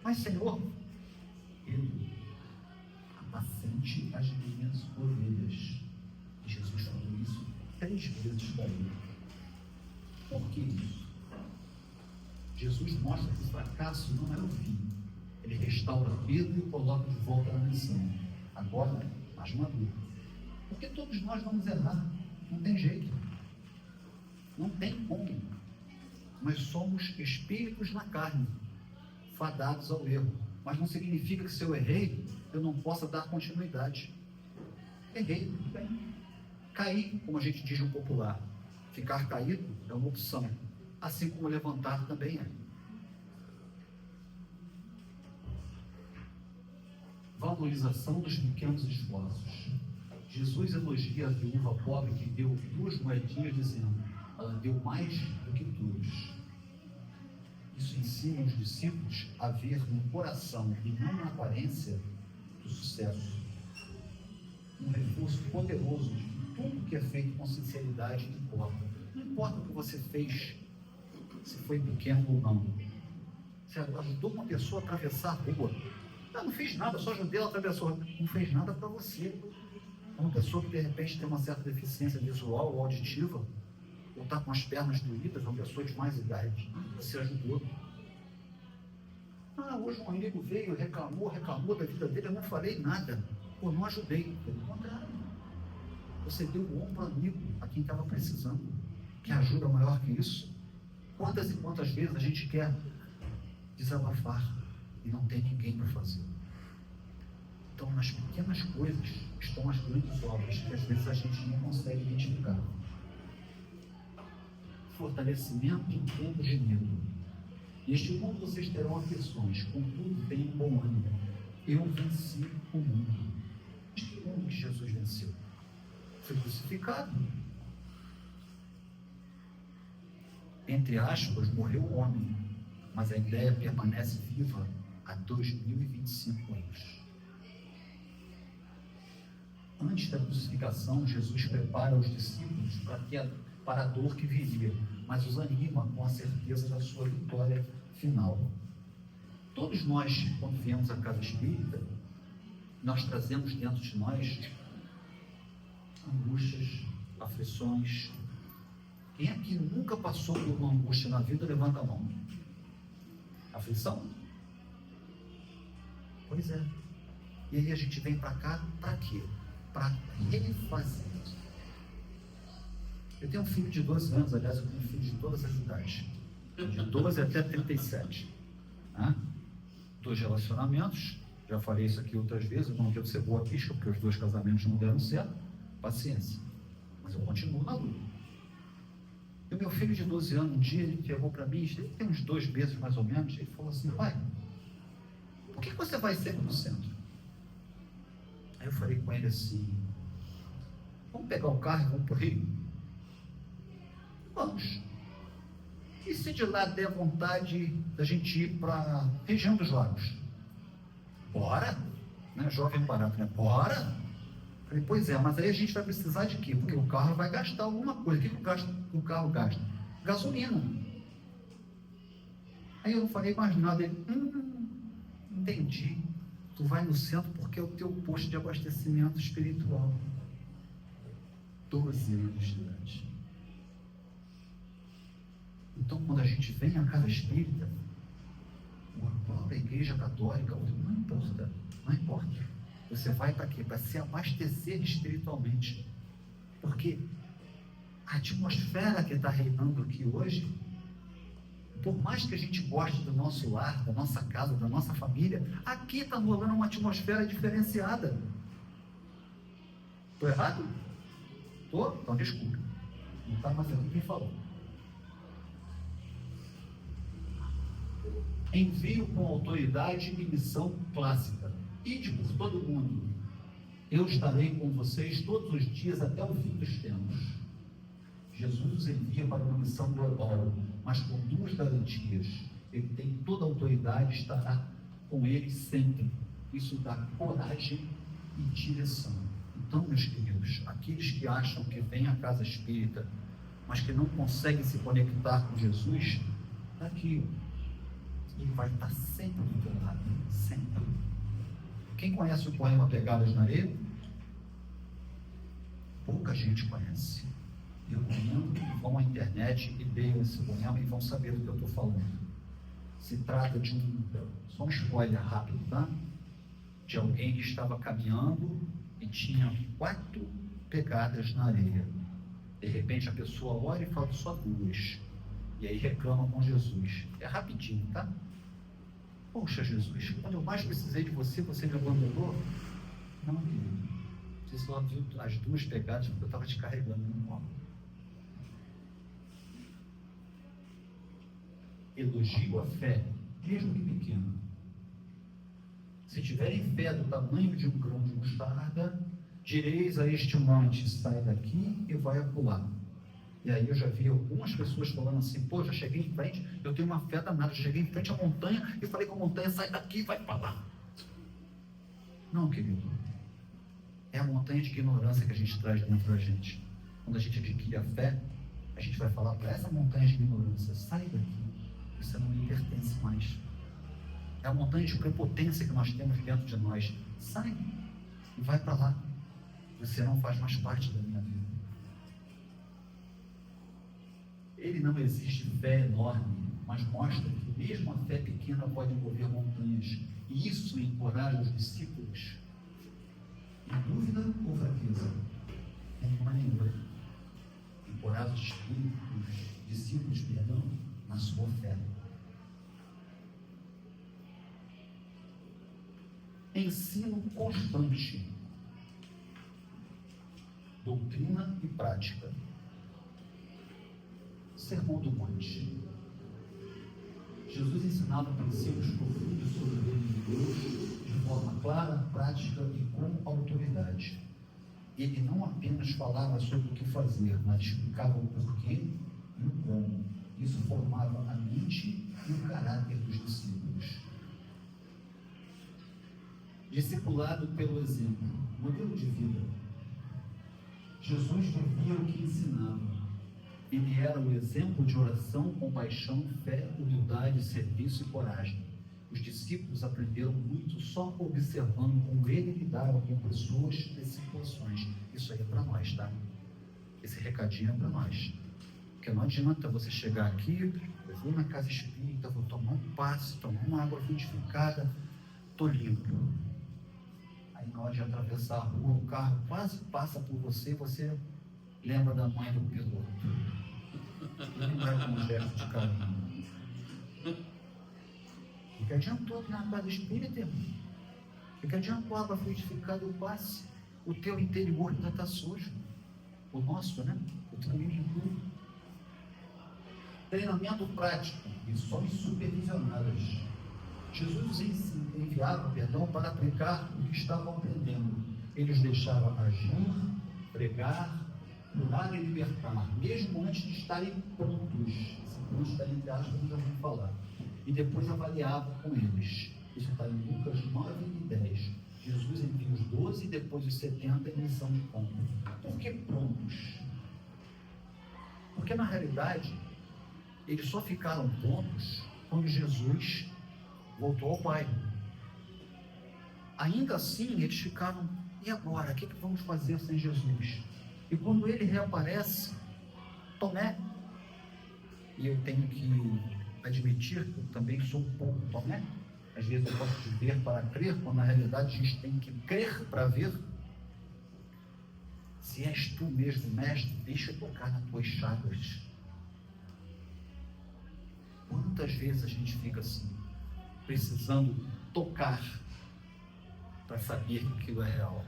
Mas, Senhor, Pedro, apacente as minhas ovelhas. E Jesus falou isso 3 vezes para ele. Por que isso? Jesus mostra que o fracasso não é o fim. Ele restaura Pedro e o coloca de volta na missão. Agora, mais maduro. Porque todos nós vamos errar. Não tem jeito. Não tem como. Nós somos espíritos na carne, fadados ao erro. Mas não significa que se eu errei, eu não possa dar continuidade. Errei, tudo bem. Cair, como a gente diz no popular. Ficar caído é uma opção. Assim como levantar também é. Valorização dos pequenos esforços. Jesus elogia a viúva pobre que deu 2 moedinhas, dizendo: ela deu mais do que todos. Isso ensina os discípulos a ver no coração e não na aparência do sucesso. Um reforço poderoso de que tudo que é feito com sinceridade importa. Não importa o que você fez, se foi pequeno ou não. Você ajudou uma pessoa a atravessar a rua. Não fiz nada, só ajudei ela a atravessar. Não fez nada para você. Uma pessoa que de repente tem uma certa deficiência visual ou auditiva, ou está com as pernas doídas, uma pessoa de mais idade, você ajudou. Hoje um amigo veio, reclamou da vida dele, eu não falei nada. Pô, não ajudei. Pelo contrário. Você deu o ombro amigo a quem estava precisando. Que ajuda maior que isso? Quantas e quantas vezes a gente quer desabafar e não tem ninguém para fazer? Então, nas pequenas coisas estão as grandes obras que às vezes a gente não consegue identificar. Fortalecimento em tempos de medo. Neste mundo vocês terão aflições, contudo tenham bom ânimo. Eu venci o mundo. Mas que mundo que Jesus venceu? Foi crucificado. Entre aspas, morreu o homem, mas a ideia permanece viva há 2025 anos. Antes da crucificação, Jesus prepara os discípulos para a dor que viria, mas os anima com a certeza da sua vitória final. Todos nós, quando viemos à casa espírita, nós trazemos dentro de nós angústias, aflições. Quem aqui nunca passou por uma angústia na vida, levanta a mão. Aflição? Pois é. E aí a gente vem para cá, para quê? Para refazer. Eu tenho um filho de 12 anos, aliás, eu tenho um filho de todas as idades, de 12 até 37. 2 relacionamentos, já falei isso aqui outras vezes, eu não quero ser boa pisca, porque os 2 casamentos não deram certo, paciência, mas eu continuo na luta. E o meu filho de 12 anos, um dia, ele chegou para mim, ele tem uns 2 meses mais ou menos, ele falou assim: pai, por que você vai sempre no centro? Aí eu falei com ele assim: vamos pegar o carro e vamos para o Rio? Vamos. E se de lá der vontade da gente ir para a região dos lagos? Bora! Né? Jovem barato, né? Bora! Falei, pois é, mas aí a gente vai precisar de quê? Porque o carro vai gastar alguma coisa. O que o carro gasta? Gasolina. Aí eu não falei mais nada. Ele, entendi. Tu vai no centro porque é o teu posto de abastecimento espiritual. 12 anos de idade. Então, quando a gente vem à casa espírita, a própria igreja católica, não importa, não importa. Você vai para quê? Para se abastecer espiritualmente. Porque a atmosfera que está reinando aqui hoje, por mais que a gente goste do nosso lar, da nossa casa, da nossa família, aqui está rolando uma atmosfera diferenciada. Estou errado? Estou? Então desculpa. Não está mais quem falou. Envio com autoridade e missão clássica. Ide por todo o mundo. Eu estarei com vocês todos os dias até o fim dos tempos. Jesus os envia para uma missão global, mas com 2 garantias. Ele tem toda a autoridade e estará com eles sempre. Isso dá coragem e direção. Então, meus queridos, aqueles que acham que vêm à casa espírita, mas que não conseguem se conectar com Jesus, está aqui. Ele vai estar sempre do teu lado, sempre. Quem conhece o poema Pegadas na Areia? Pouca gente conhece. Eu recomendo que vão à internet e leiam esse poema e vão saber do que eu estou falando. Se trata de só um spoiler rápido, tá? De alguém que estava caminhando e tinha 4 pegadas na areia. De repente a pessoa olha e fala só 2. E aí reclama com Jesus. É rapidinho, tá? Poxa, Jesus, quando eu mais precisei de você, você me abandonou? Não, querido. Você só viu as 2 pegadas porque eu estava te carregando no colo. Elogio a fé, mesmo que pequena. Se tiverem fé do tamanho de um grão de mostarda, direis a este monte, sai daqui e vai acolá. E aí eu já vi algumas pessoas falando assim, pô, já cheguei em frente, eu tenho uma fé danada, já cheguei em frente à montanha e falei com a montanha, sai daqui e vai para lá. Não, querido. É a montanha de ignorância que a gente traz dentro da gente. Quando a gente adquire a fé, a gente vai falar para essa montanha de ignorância, sai daqui, você não me pertence mais. É a montanha de prepotência que nós temos dentro de nós. Sai e vai para lá. Você não faz mais parte da minha vida. Ele não exige fé enorme, mas mostra que mesmo a fé pequena pode mover montanhas. E isso encoraja os discípulos. Em dúvida ou fraqueza? Nenhuma nenhuma. Encoraja os discípulos, na sua fé. Ensino constante, doutrina e prática. Sermão do Monte. Jesus ensinava princípios profundos sobre o reino de Deus de forma clara, prática e com autoridade. Ele não apenas falava sobre o que fazer, mas explicava o porquê e o como. Isso formava a mente e o caráter dos discípulos. Discipulado pelo exemplo, modelo de vida. Jesus vivia o que ensinava. Ele era o exemplo de oração, compaixão, fé, humildade, serviço e coragem. Os discípulos aprenderam muito só observando como ele lidava com pessoas e situações. Isso aí é para nós, tá? Esse recadinho é para nós. Porque não adianta você chegar aqui, eu vou na casa espírita, vou tomar um passe, tomar uma água frutificada, estou limpo. Aí na hora de atravessar a rua, o carro quase passa por você e você lembra da mãe do piloto. Ele não é com um gesto de carinho. O que adiantou na casa espírita, irmão? O que adiantou a água frutificada o passe? O teu interior ainda está sujo. O nosso, né? O também inclui. Treinamento prático, lições supervisionadas. Jesus enviava, para aplicar o que estavam aprendendo. Ele os deixava agir, pregar, curar e libertar, mesmo antes de estarem prontos. Esse pronto está entre aspas, já vamos falar. E depois avaliava com eles. Isso está em Lucas 9 e 10. Jesus envia os 12 e depois os 70 em missão de campo. Por que prontos? Porque na realidade, eles só ficaram prontos quando Jesus voltou ao Pai. Ainda assim, eles ficaram, e agora? O que vamos fazer sem Jesus? E quando ele reaparece, Tomé, e eu tenho que admitir que eu também sou um pouco Tomé, às vezes eu posso ver para crer, quando na realidade a gente tem que crer para ver. Se és tu mesmo, mestre, deixa eu tocar nas tuas chagas. Quantas vezes a gente fica assim, precisando tocar para saber que aquilo é real?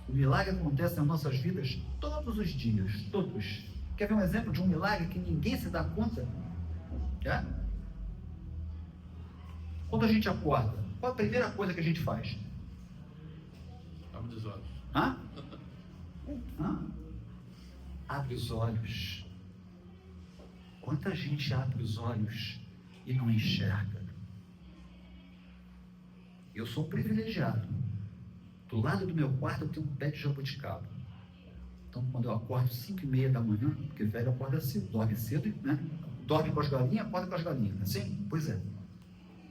O milagre acontece nas nossas vidas todos os dias, todos. Quer ver um exemplo de um milagre que ninguém se dá conta? É? Quando a gente acorda, qual a primeira coisa que a gente faz? Abre os olhos. Hã? Abre os olhos. Quanta gente abre os olhos e não enxerga? Eu sou um privilegiado. Do lado do meu quarto eu tenho um pé de jabuticaba. Então, quando eu acordo 5h30 da manhã, porque velho acorda cedo, dorme cedo, né? Dorme com as galinhas, acorda com as galinhas, não é assim? Pois é.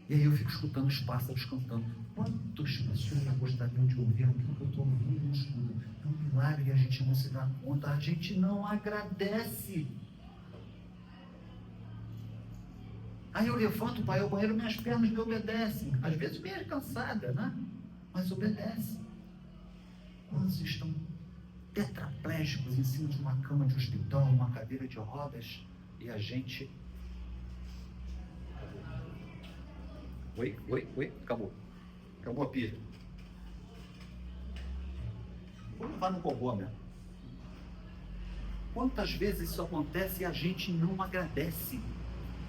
E aí eu fico escutando os pássaros cantando. Quantas pessoas gostariam de ouvir o que eu estou ouvindo e não escuto? É um milagre e a gente não se dá conta, a gente não agradece. Aí eu levanto para ir ao banheiro, minhas pernas me obedecem. Às vezes meio cansada, né? Mas obedece. Quantos estão tetraplégicos em cima de uma cama de hospital, uma cadeira de rodas, e a gente... Oi, acabou a pilha. Vou levar no cobó mesmo. Quantas vezes isso acontece e a gente não agradece?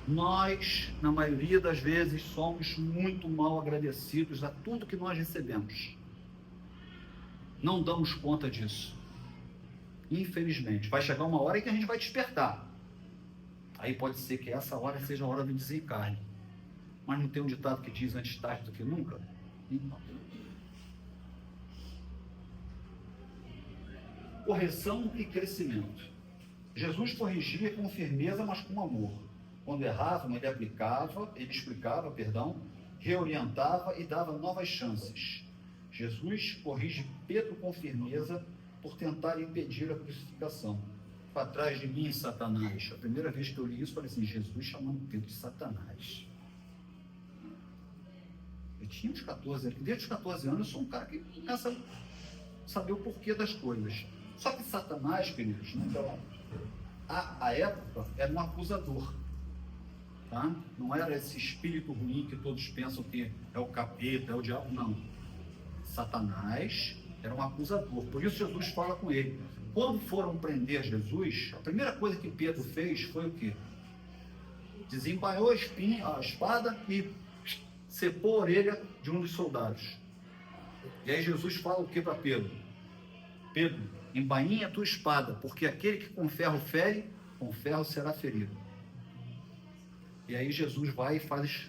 Nós, na maioria das vezes, somos muito mal agradecidos a tudo que nós recebemos. Não damos conta disso. Infelizmente, vai chegar uma hora em que a gente vai despertar. Aí pode ser que essa hora seja a hora do desencarne. Mas não tem um ditado que diz antes tarde do que nunca? Então. Correção e crescimento. Jesus corrigia com firmeza, mas com amor. Quando erravam, ele explicava, reorientava e dava novas chances. Jesus corrige Pedro com firmeza por tentar impedir a crucificação. Para trás de mim, Satanás. A primeira vez que eu li isso, falei assim, Jesus chamando Pedro de Satanás. Eu tinha uns 14 anos, desde os 14 anos eu sou um cara que começa a saber o porquê das coisas. Só que Satanás, queridos, então, a época era um acusador. Tá? Não era esse espírito ruim que todos pensam que é o capeta, é o diabo, não. Satanás era um acusador, por isso Jesus fala com ele. Quando foram prender Jesus, a primeira coisa que Pedro fez foi o quê? Desembainhou a espada e cepou a orelha de um dos soldados. E aí Jesus fala o que para Pedro? Pedro, embainha a tua espada, porque aquele que com ferro fere, com ferro será ferido. E aí Jesus vai e faz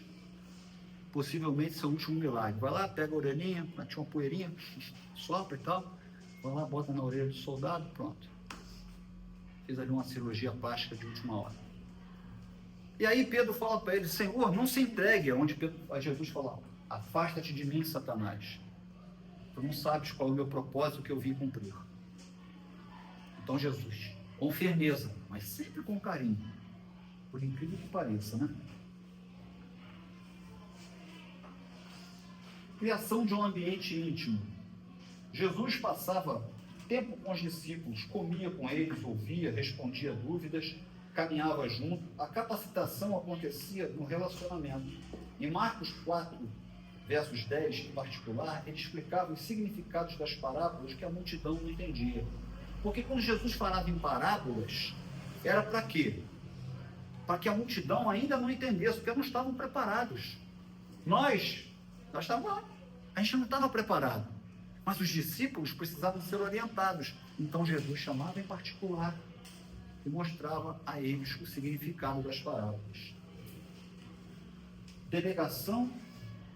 possivelmente seu último milagre. Vai lá, pega a orelhinha, tinha uma poeirinha, sopra e tal, vai lá, bota na orelha do soldado, pronto. Fez ali uma cirurgia plástica de última hora. E aí Pedro fala para ele, Senhor, não se entregue, onde Jesus fala, afasta-te de mim, Satanás. Tu não sabes qual é o meu propósito que eu vim cumprir. Então Jesus, com firmeza, mas sempre com carinho, por incrível que pareça, né? Criação de um ambiente íntimo. Jesus passava tempo com os discípulos, comia com eles, ouvia, respondia dúvidas, caminhava junto. A capacitação acontecia no relacionamento. Em Marcos 4, versos 10, em particular, ele explicava os significados das parábolas que a multidão não entendia. Porque quando Jesus falava em parábolas, era para quê? Para que a multidão ainda não entendesse, porque não estavam preparados. Nós estávamos lá, a gente não estava preparado, mas os discípulos precisavam ser orientados. Então Jesus chamava em particular e mostrava a eles o significado das parábolas. Delegação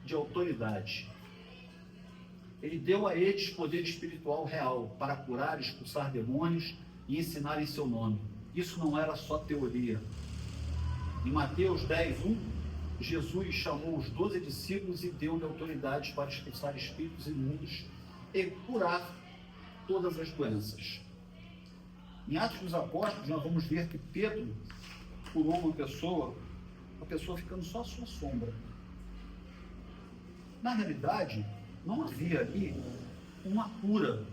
de autoridade. Ele deu a eles poder espiritual real para curar, expulsar demônios e ensinar em seu nome. Isso não era só teoria. Em Mateus 10:1, Jesus chamou os 12 discípulos e deu-lhe autoridade para expulsar espíritos imundos e curar todas as doenças. Em Atos dos Apóstolos, nós vamos ver que Pedro curou uma pessoa ficando só à sua sombra. Na realidade, não havia ali uma cura,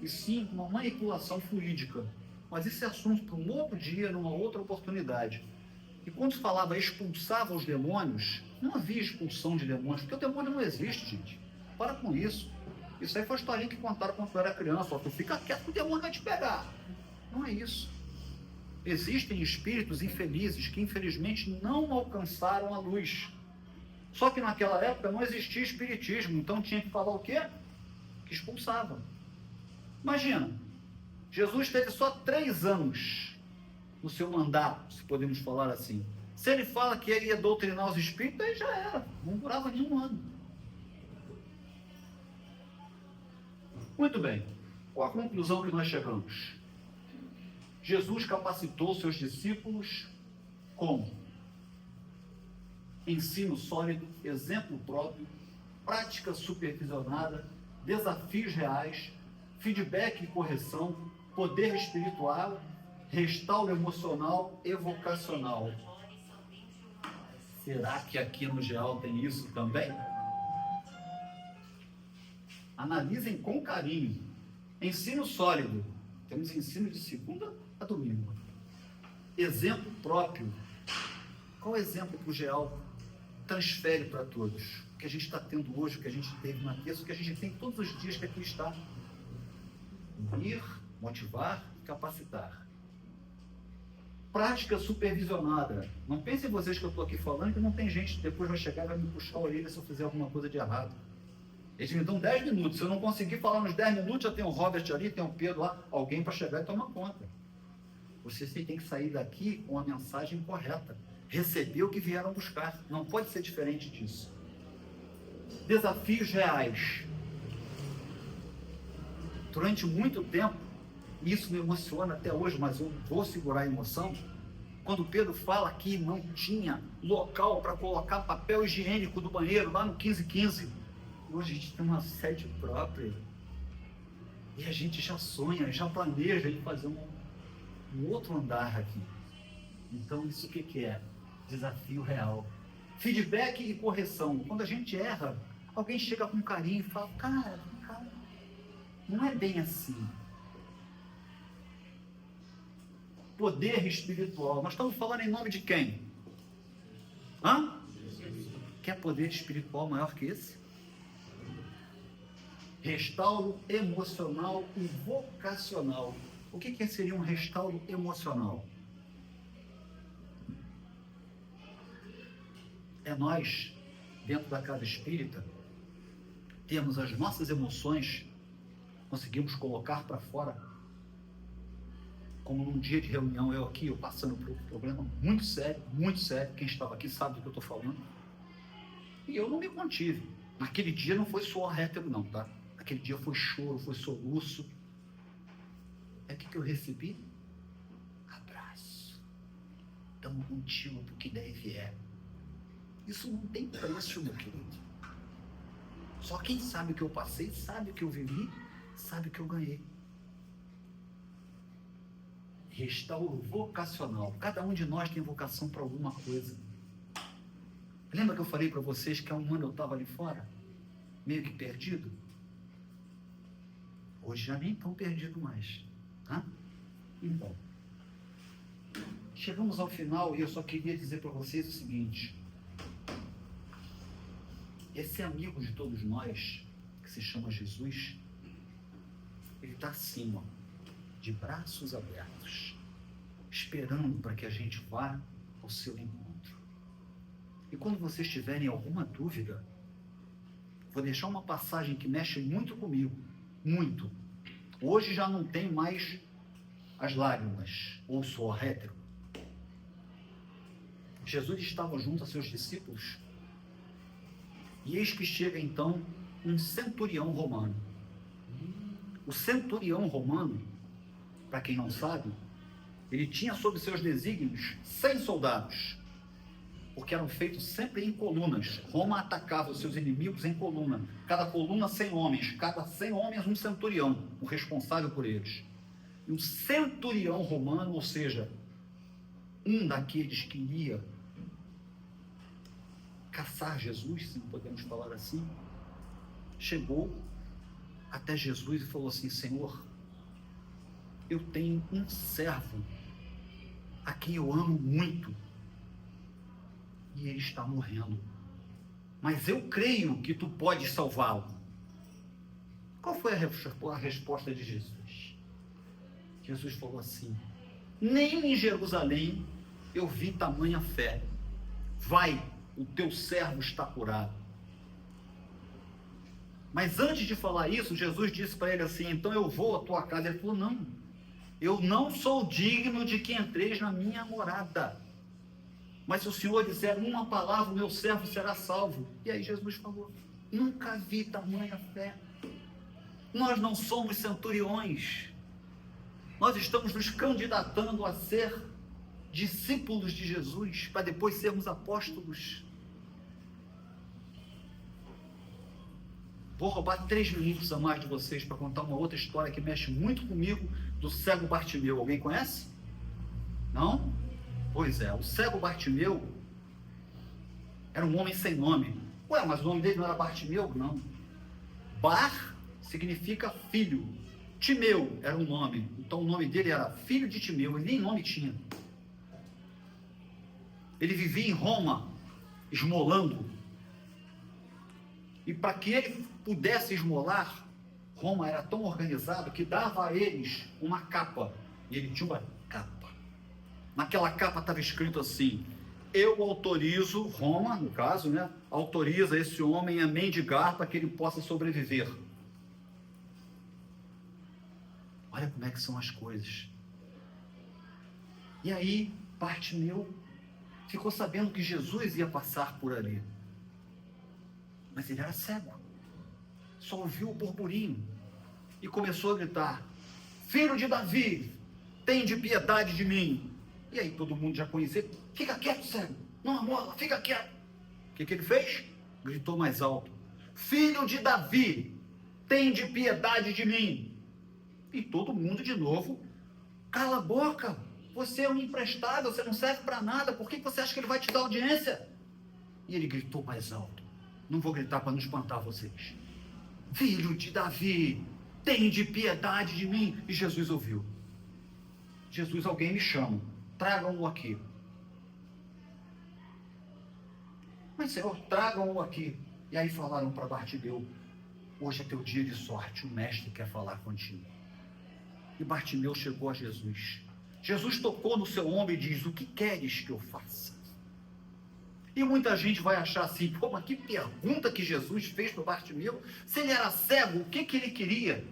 e sim uma manipulação fluídica. Mas isso é assunto para um outro dia, numa outra oportunidade. E quando se falava expulsava os demônios, não havia expulsão de demônios, porque o demônio não existe, gente. Para com isso. Isso aí foi a historinha que contaram quando tu era criança. Ó, tu fica quieto que o demônio vai te pegar. Não é isso. Existem espíritos infelizes que infelizmente não alcançaram a luz. Só que naquela época não existia espiritismo, então tinha que falar o quê? Que expulsava. Imagina, Jesus teve só 3 anos no seu mandato, se podemos falar assim. Se ele fala que ele ia doutrinar os espíritos, aí já era, não durava nenhum ano. Muito bem. Qual a conclusão que nós chegamos? Jesus capacitou seus discípulos como? Ensino sólido, exemplo próprio, prática supervisionada, desafios reais, feedback e correção, poder espiritual, restauro emocional e vocacional. Será que aqui no GEAL tem isso também? Analisem com carinho. Ensino sólido. Temos ensino de segunda a domingo. Exemplo próprio. Qual exemplo que o GEAL transfere para todos? O que a gente está tendo hoje, o que a gente teve na terça, o que a gente tem todos os dias que aqui está. Unir, motivar e capacitar. Prática supervisionada. Não pensem vocês que eu estou aqui falando que não tem gente que depois vai chegar e vai me puxar a orelha se eu fizer alguma coisa de errado. Eles me dão 10 minutos. Se eu não conseguir falar nos 10 minutos, já tem o Robert ali, tem o Pedro lá, alguém para chegar e tomar conta. Vocês têm que sair daqui com a mensagem correta. Receber o que vieram buscar. Não pode ser diferente disso. Desafios reais. Durante muito tempo, e isso me emociona até hoje, mas eu vou segurar a emoção, quando Pedro fala que não tinha local para colocar papel higiênico do banheiro, lá no 1515. Hoje a gente tem uma sede própria. E a gente já sonha, já planeja em fazer um outro andar aqui. Então isso o que é? Desafio real. Feedback e correção. Quando a gente erra, alguém chega com carinho e fala, cara, não é bem assim. Poder espiritual. Nós estamos falando em nome de quem? Hã? Quer poder espiritual maior que esse? Restauro emocional e vocacional. O que seria um restauro emocional? É nós, dentro da casa espírita, temos as nossas emoções, conseguimos colocar para fora. Como num dia de reunião, eu passando por um problema muito sério, quem estava aqui sabe do que eu estou falando. E eu não me contive. Naquele dia não foi suor hétero não, tá? Aquele dia foi choro, foi soluço. É o que eu recebi? Abraço. Estamos contigo do que der e vier. Isso não tem preço, meu querido. Só quem sabe o que eu passei, sabe o que eu vivi, sabe o que eu ganhei. Restauro vocacional. Cada um de nós tem vocação para alguma coisa. Lembra que eu falei para vocês que há um ano eu estava ali fora? Meio que perdido? Hoje já nem tão perdido mais. Tá? Então, chegamos ao final e eu só queria dizer para vocês o seguinte. Esse amigo de todos nós, que se chama Jesus, ele está assim, ó, de braços abertos, esperando para que a gente vá ao seu encontro. E quando vocês tiverem alguma dúvida, vou deixar uma passagem que mexe muito comigo, muito. Hoje já não tem mais as lágrimas, ou suor hétero. Jesus estava junto a seus discípulos, e eis que chega então um centurião romano. O centurião romano, para quem não sabe, ele tinha sob seus desígnios 100 soldados, porque eram feitos sempre em colunas. Roma atacava os seus inimigos em coluna. Cada coluna 100 homens, cada 100 homens um centurião, o responsável por eles. E um centurião romano, ou seja, um daqueles que ia caçar Jesus, se não podemos falar assim, chegou até Jesus e falou assim: Senhor, eu tenho um servo a quem eu amo muito e ele está morrendo, mas eu creio que tu podes salvá-lo. Qual foi a resposta de Jesus? Jesus falou assim: nem em Jerusalém eu vi tamanha fé. Vai, o teu servo está curado. Mas antes de falar isso, Jesus disse para ele assim: então eu vou à tua casa. Ele falou: não, eu não sou digno de que entreis na minha morada, mas se o Senhor disser uma palavra, o meu servo será salvo. E aí Jesus falou: nunca vi tamanha fé. Nós não somos centuriões. Nós estamos nos candidatando a ser discípulos de Jesus, para depois sermos apóstolos. Vou roubar 3 minutos a mais de vocês para contar uma outra história que mexe muito comigo, do cego Bartimeu. Alguém conhece? Não? Pois é, o cego Bartimeu era um homem sem nome. Ué, mas o nome dele não era Bartimeu? Não. Bar significa filho. Timeu era um nome. Então o nome dele era filho de Timeu, ele nem nome tinha. Ele vivia em Roma, esmolando. E para que ele pudesse esmolar, Roma era tão organizado que dava a eles uma capa. E ele tinha uma capa. Naquela capa estava escrito assim: eu autorizo, Roma, no caso, né? Autoriza esse homem a mendigar para que ele possa sobreviver. Olha como é que são as coisas. E aí, Bartimeu ficou sabendo que Jesus ia passar por ali. Mas ele era cego. Só ouviu o burburinho. E começou a gritar: filho de Davi, tende piedade de mim. E aí todo mundo já conhecia: fica quieto, cego, não amola, fica quieto. O que ele fez? Gritou mais alto: filho de Davi, tende piedade de mim. E todo mundo de novo: cala a boca, você é um imprestável, você não serve para nada, por que você acha que ele vai te dar audiência? E ele gritou mais alto: não vou gritar para não espantar vocês: filho de Davi, tende piedade de mim. E Jesus ouviu. Jesus: alguém me chama, tragam-o aqui. Mas Senhor, tragam-o aqui. E aí falaram para Bartimeu: hoje é teu dia de sorte, o mestre quer falar contigo. E Bartimeu chegou a Jesus. Jesus tocou no seu ombro e diz: o que queres que eu faça? E muita gente vai achar assim: pô, mas que pergunta que Jesus fez para Bartimeu? Se ele era cego, o que ele queria?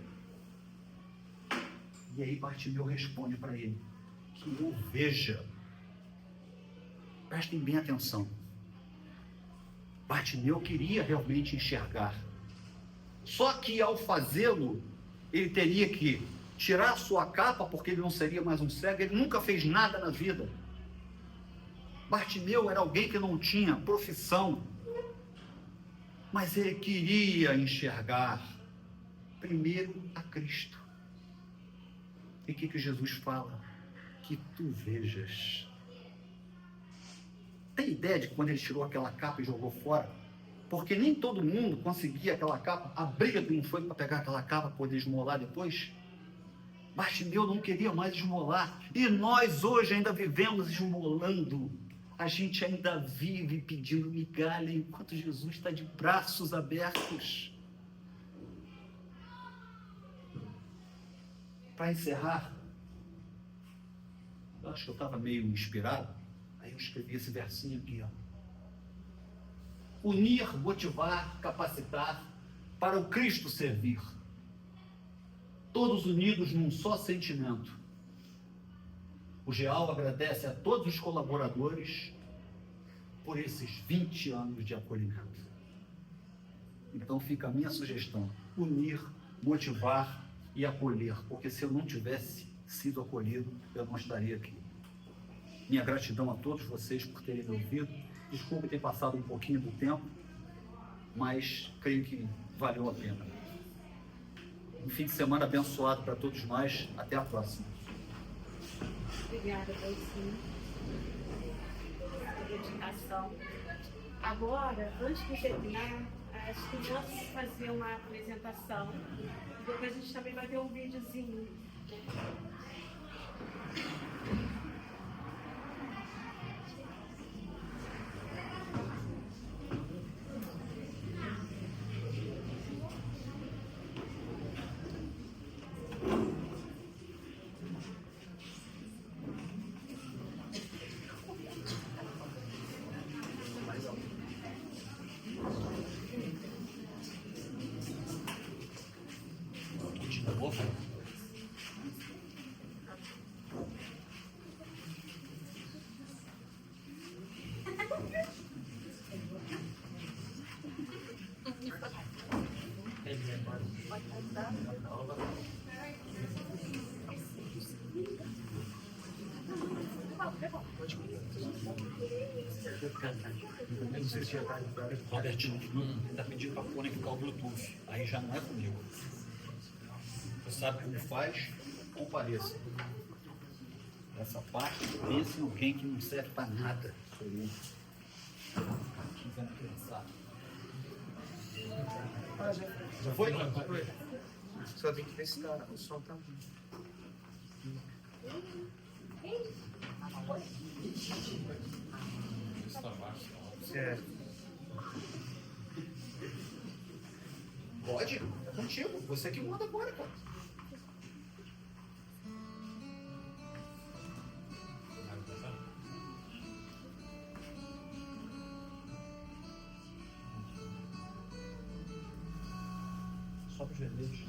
E aí Bartimeu responde para ele: que eu veja. Prestem bem atenção. Bartimeu queria realmente enxergar. Só que ao fazê-lo, ele teria que tirar sua capa, porque ele não seria mais um cego. Ele nunca fez nada na vida. Bartimeu era alguém que não tinha profissão, mas ele queria enxergar primeiro a Cristo. E o que Jesus fala? Que tu vejas. Tem ideia de quando ele tirou aquela capa e jogou fora? Porque nem todo mundo conseguia aquela capa. A briga que não foi para pegar aquela capa para poder esmolar depois. Bartimeu não queria mais esmolar. E nós hoje ainda vivemos esmolando. A gente ainda vive pedindo migalha, enquanto Jesus está de braços abertos. Para encerrar, eu acho que eu estava meio inspirado, aí eu escrevi esse versinho aqui, ó. Unir, motivar, capacitar para o Cristo servir. Todos unidos num só sentimento. O GEAL agradece a todos os colaboradores por esses 20 anos de acolhimento. Então fica a minha sugestão: unir, motivar e acolher, porque se eu não tivesse sido acolhido, eu não estaria aqui. Minha gratidão a todos vocês por terem me ouvido. Desculpe ter passado um pouquinho do tempo, mas creio que valeu a pena. Um fim de semana abençoado para todos nós. Até a próxima. Obrigada, Delcinho, pela dedicação. Agora, antes de terminar, as crianças faziam uma apresentação. Depois a gente também vai ver um videozinho. Eu não sei se já está Robertinho, está pedindo para conectar o Bluetooth. Aí já não é comigo. Você sabe como faz? Compareça. Essa parte, pense em alguém que não serve para nada. Sou eu. Tentando pensar. Já foi? Só tem que ver se o som tá. É. Pode? É contigo. Você que manda agora, cara. Só para os vermelhos.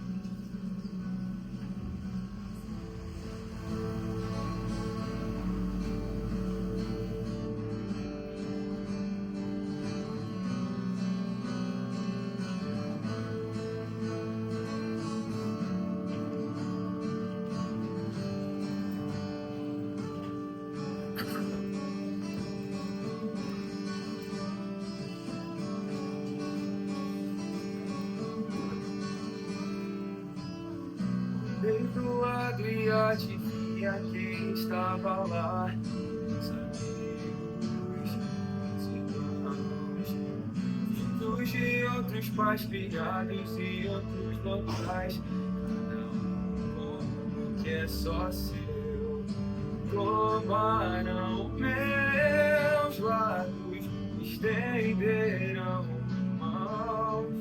Perdoado e adivinha quem estava lá. Os amigos, os irmãos, filhos de outros pais criados em outros locais. Cada um com o que é só seu. Tomaram meus lábios, estenderam mãos,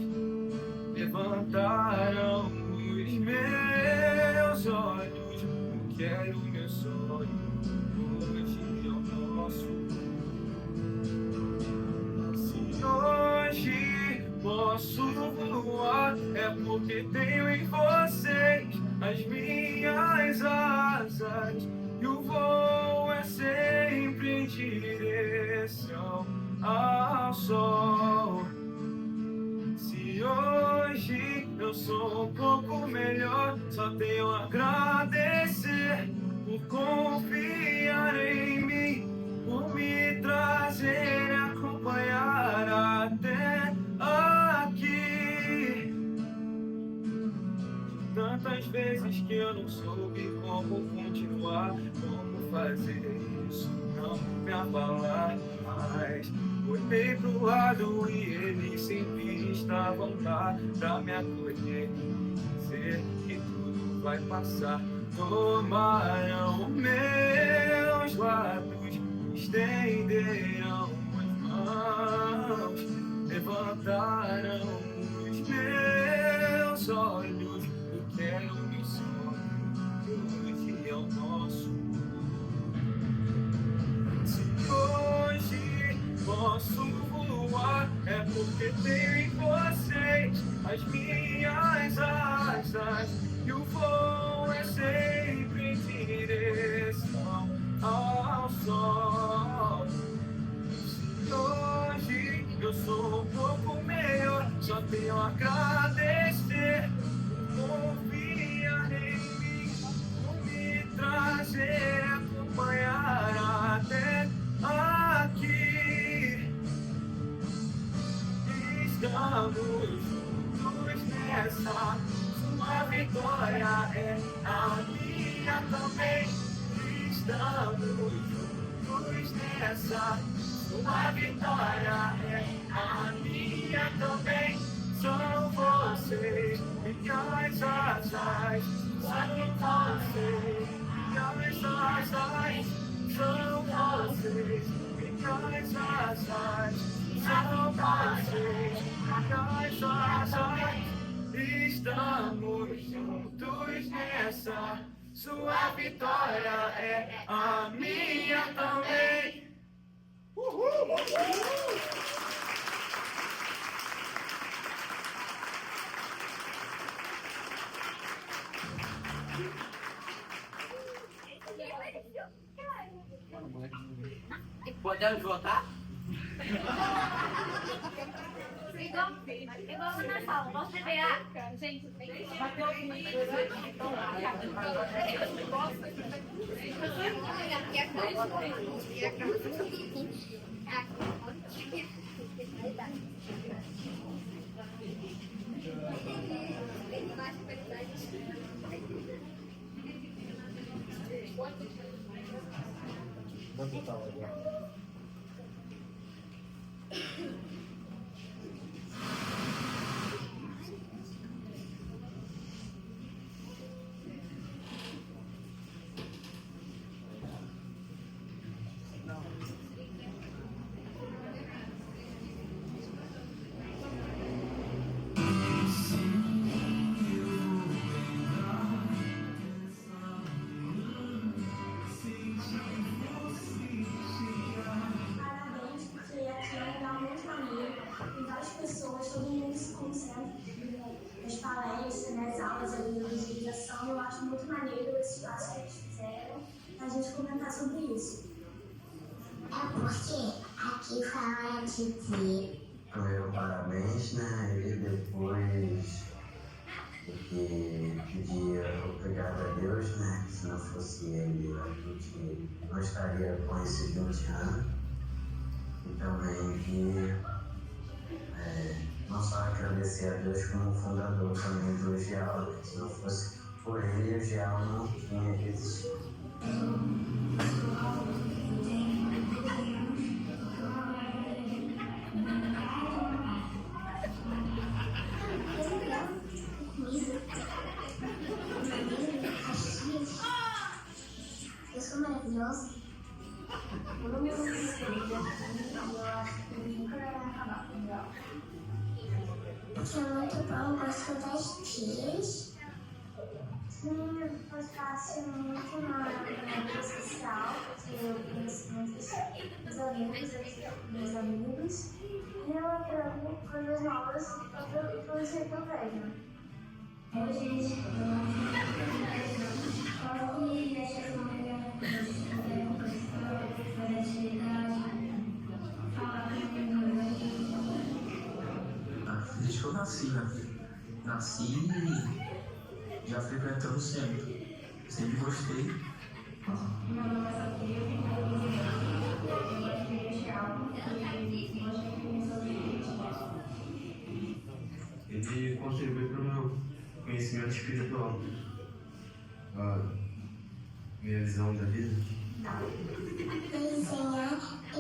levantaram os meus olhos, o que era o meu sonho, hoje é o nosso. Se hoje posso voar, é porque tenho em vocês as minhas asas, e o voo é sempre em direção ao sol. Se hoje eu sou um pouco melhor, só tenho a agradecer por confiar em mim, por me trazer e acompanhar até aqui. Tantas vezes que eu não soube como continuar, como fazer isso não me abalar mais. Olhei pro lado e eles sempre estavam lá pra me acolher e dizer que tudo vai passar. Tomaram meus lábios, estenderam as mãos, levantaram os meus olhos, eu quero o meu sonho, hoje é o nosso. Se hoje posso voar, é porque tenho em vocês as minhas asas, e o voo é sempre em direção ao sol. Se hoje eu sou um pouco melhor, só tenho a agradecer por confiar em mim, por me trazer e acompanhar até aqui. Estamos juntos nessa, sua vitória é a minha também. Estamos juntos nessa, sua vitória é a minha também. São vocês minhas asas, são vocês minhas asas, são vocês minhas asas, são vocês minhas asas. Estamos juntos nessa, sua vitória é a minha também. Uhul! Podemos votar? Igual na sala, posso beber água? Gente, Vai ter alguma coisa aqui, então lá. Vamos botar lá agora. Parabéns, porque aqui é um lugar muito maneiro. Tem várias pessoas, todo mundo se concentra nas palestras, nas aulas ali, na visualização. Eu acho muito maneiro esse espaço que eles fizeram pra gente comentar sobre isso. É porque aqui fala de ti. Primeiro, parabéns, né? E depois, porque pedir obrigado a Deus, né? Se não fosse ele, a gente não estaria com esses 20 anos. E também que não só agradecer a Deus como fundador também do GEAL, né? Se não fosse por ele, o GEAL não tinha existido. Eu sou maravilhosa. O número preferido eu acho que nunca vai acabar com ela. Que é muito bom, gosto das tias. Sim, foi fácil muito na vida social, porque eu conheci muitos meus amigos, e eu aprendo coisas novas pelo jeito que eu vejo. Oi, gente. Qual que deixa a família fazer uma coisa, fazer atividade, falar comigo? Desde que eu nasci, né? Nasci e já frequentando sempre. Sempre gostei. Meu nome é Sofia, eu gosto de algo e gosto de começar Ele contribui para o meu conhecimento espiritual, a minha visão da vida. Me ensinar e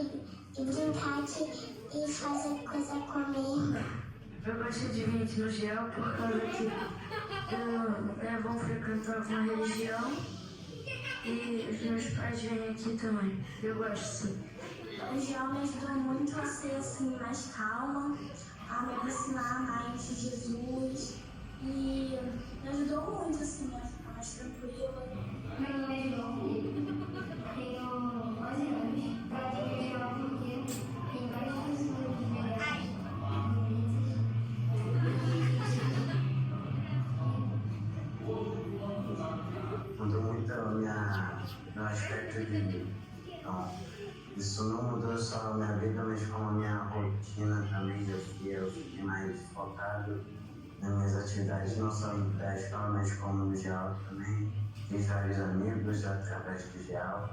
brincar e fazer coisa com a minha irmã. Eu gosto de vir aqui no GEAL por causa que é bom frequentar alguma religião e os meus pais vêm aqui também. Eu gosto sim. O GEAL me ajudou muito a ser assim, mais calma, a me aproximar mais de Jesus e me ajudou muito assim, a ficar mais tranquila. Meu nome é João, tenho 11 anos, pratico GEAL porque tem várias pessoas legais. Mudou muito meu aspecto de vida. Então, isso não mudou só a minha vida, mas como a minha rotina também. Eu fiquei mais focado nas minhas atividades, não só da escola, mas como no GEAL também. Fiz vários amigos através do GEAL.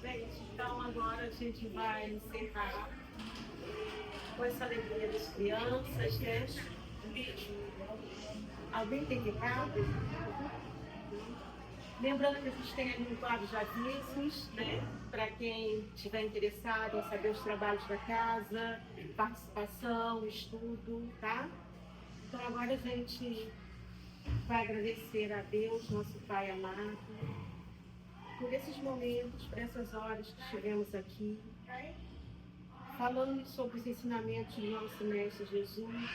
Gente, então agora a gente vai encerrar com essa alegria das crianças, né? Alguém tem recado? Lembrando que a gente tem ali um quadro de avisos, né? Para quem estiver interessado em saber os trabalhos da casa, participação, estudo, tá? Então agora a gente vai agradecer a Deus, nosso Pai amado, por esses momentos, por essas horas que estivemos aqui, falando sobre os ensinamentos do nosso Mestre Jesus,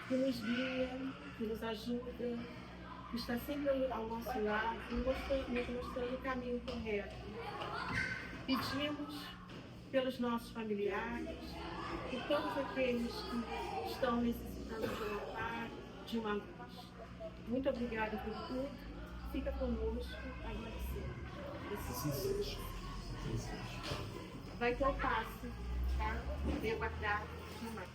que nos guia, que nos ajuda, que está sempre ao nosso lado, nos mostrando o caminho correto. Pedimos pelos nossos familiares, por todos aqueles que estão necessitando de um amparo, de uma luz. Muito obrigada por tudo. Fica conosco, agradecendo. Vai ter o passe, tá? Venha guardar demais.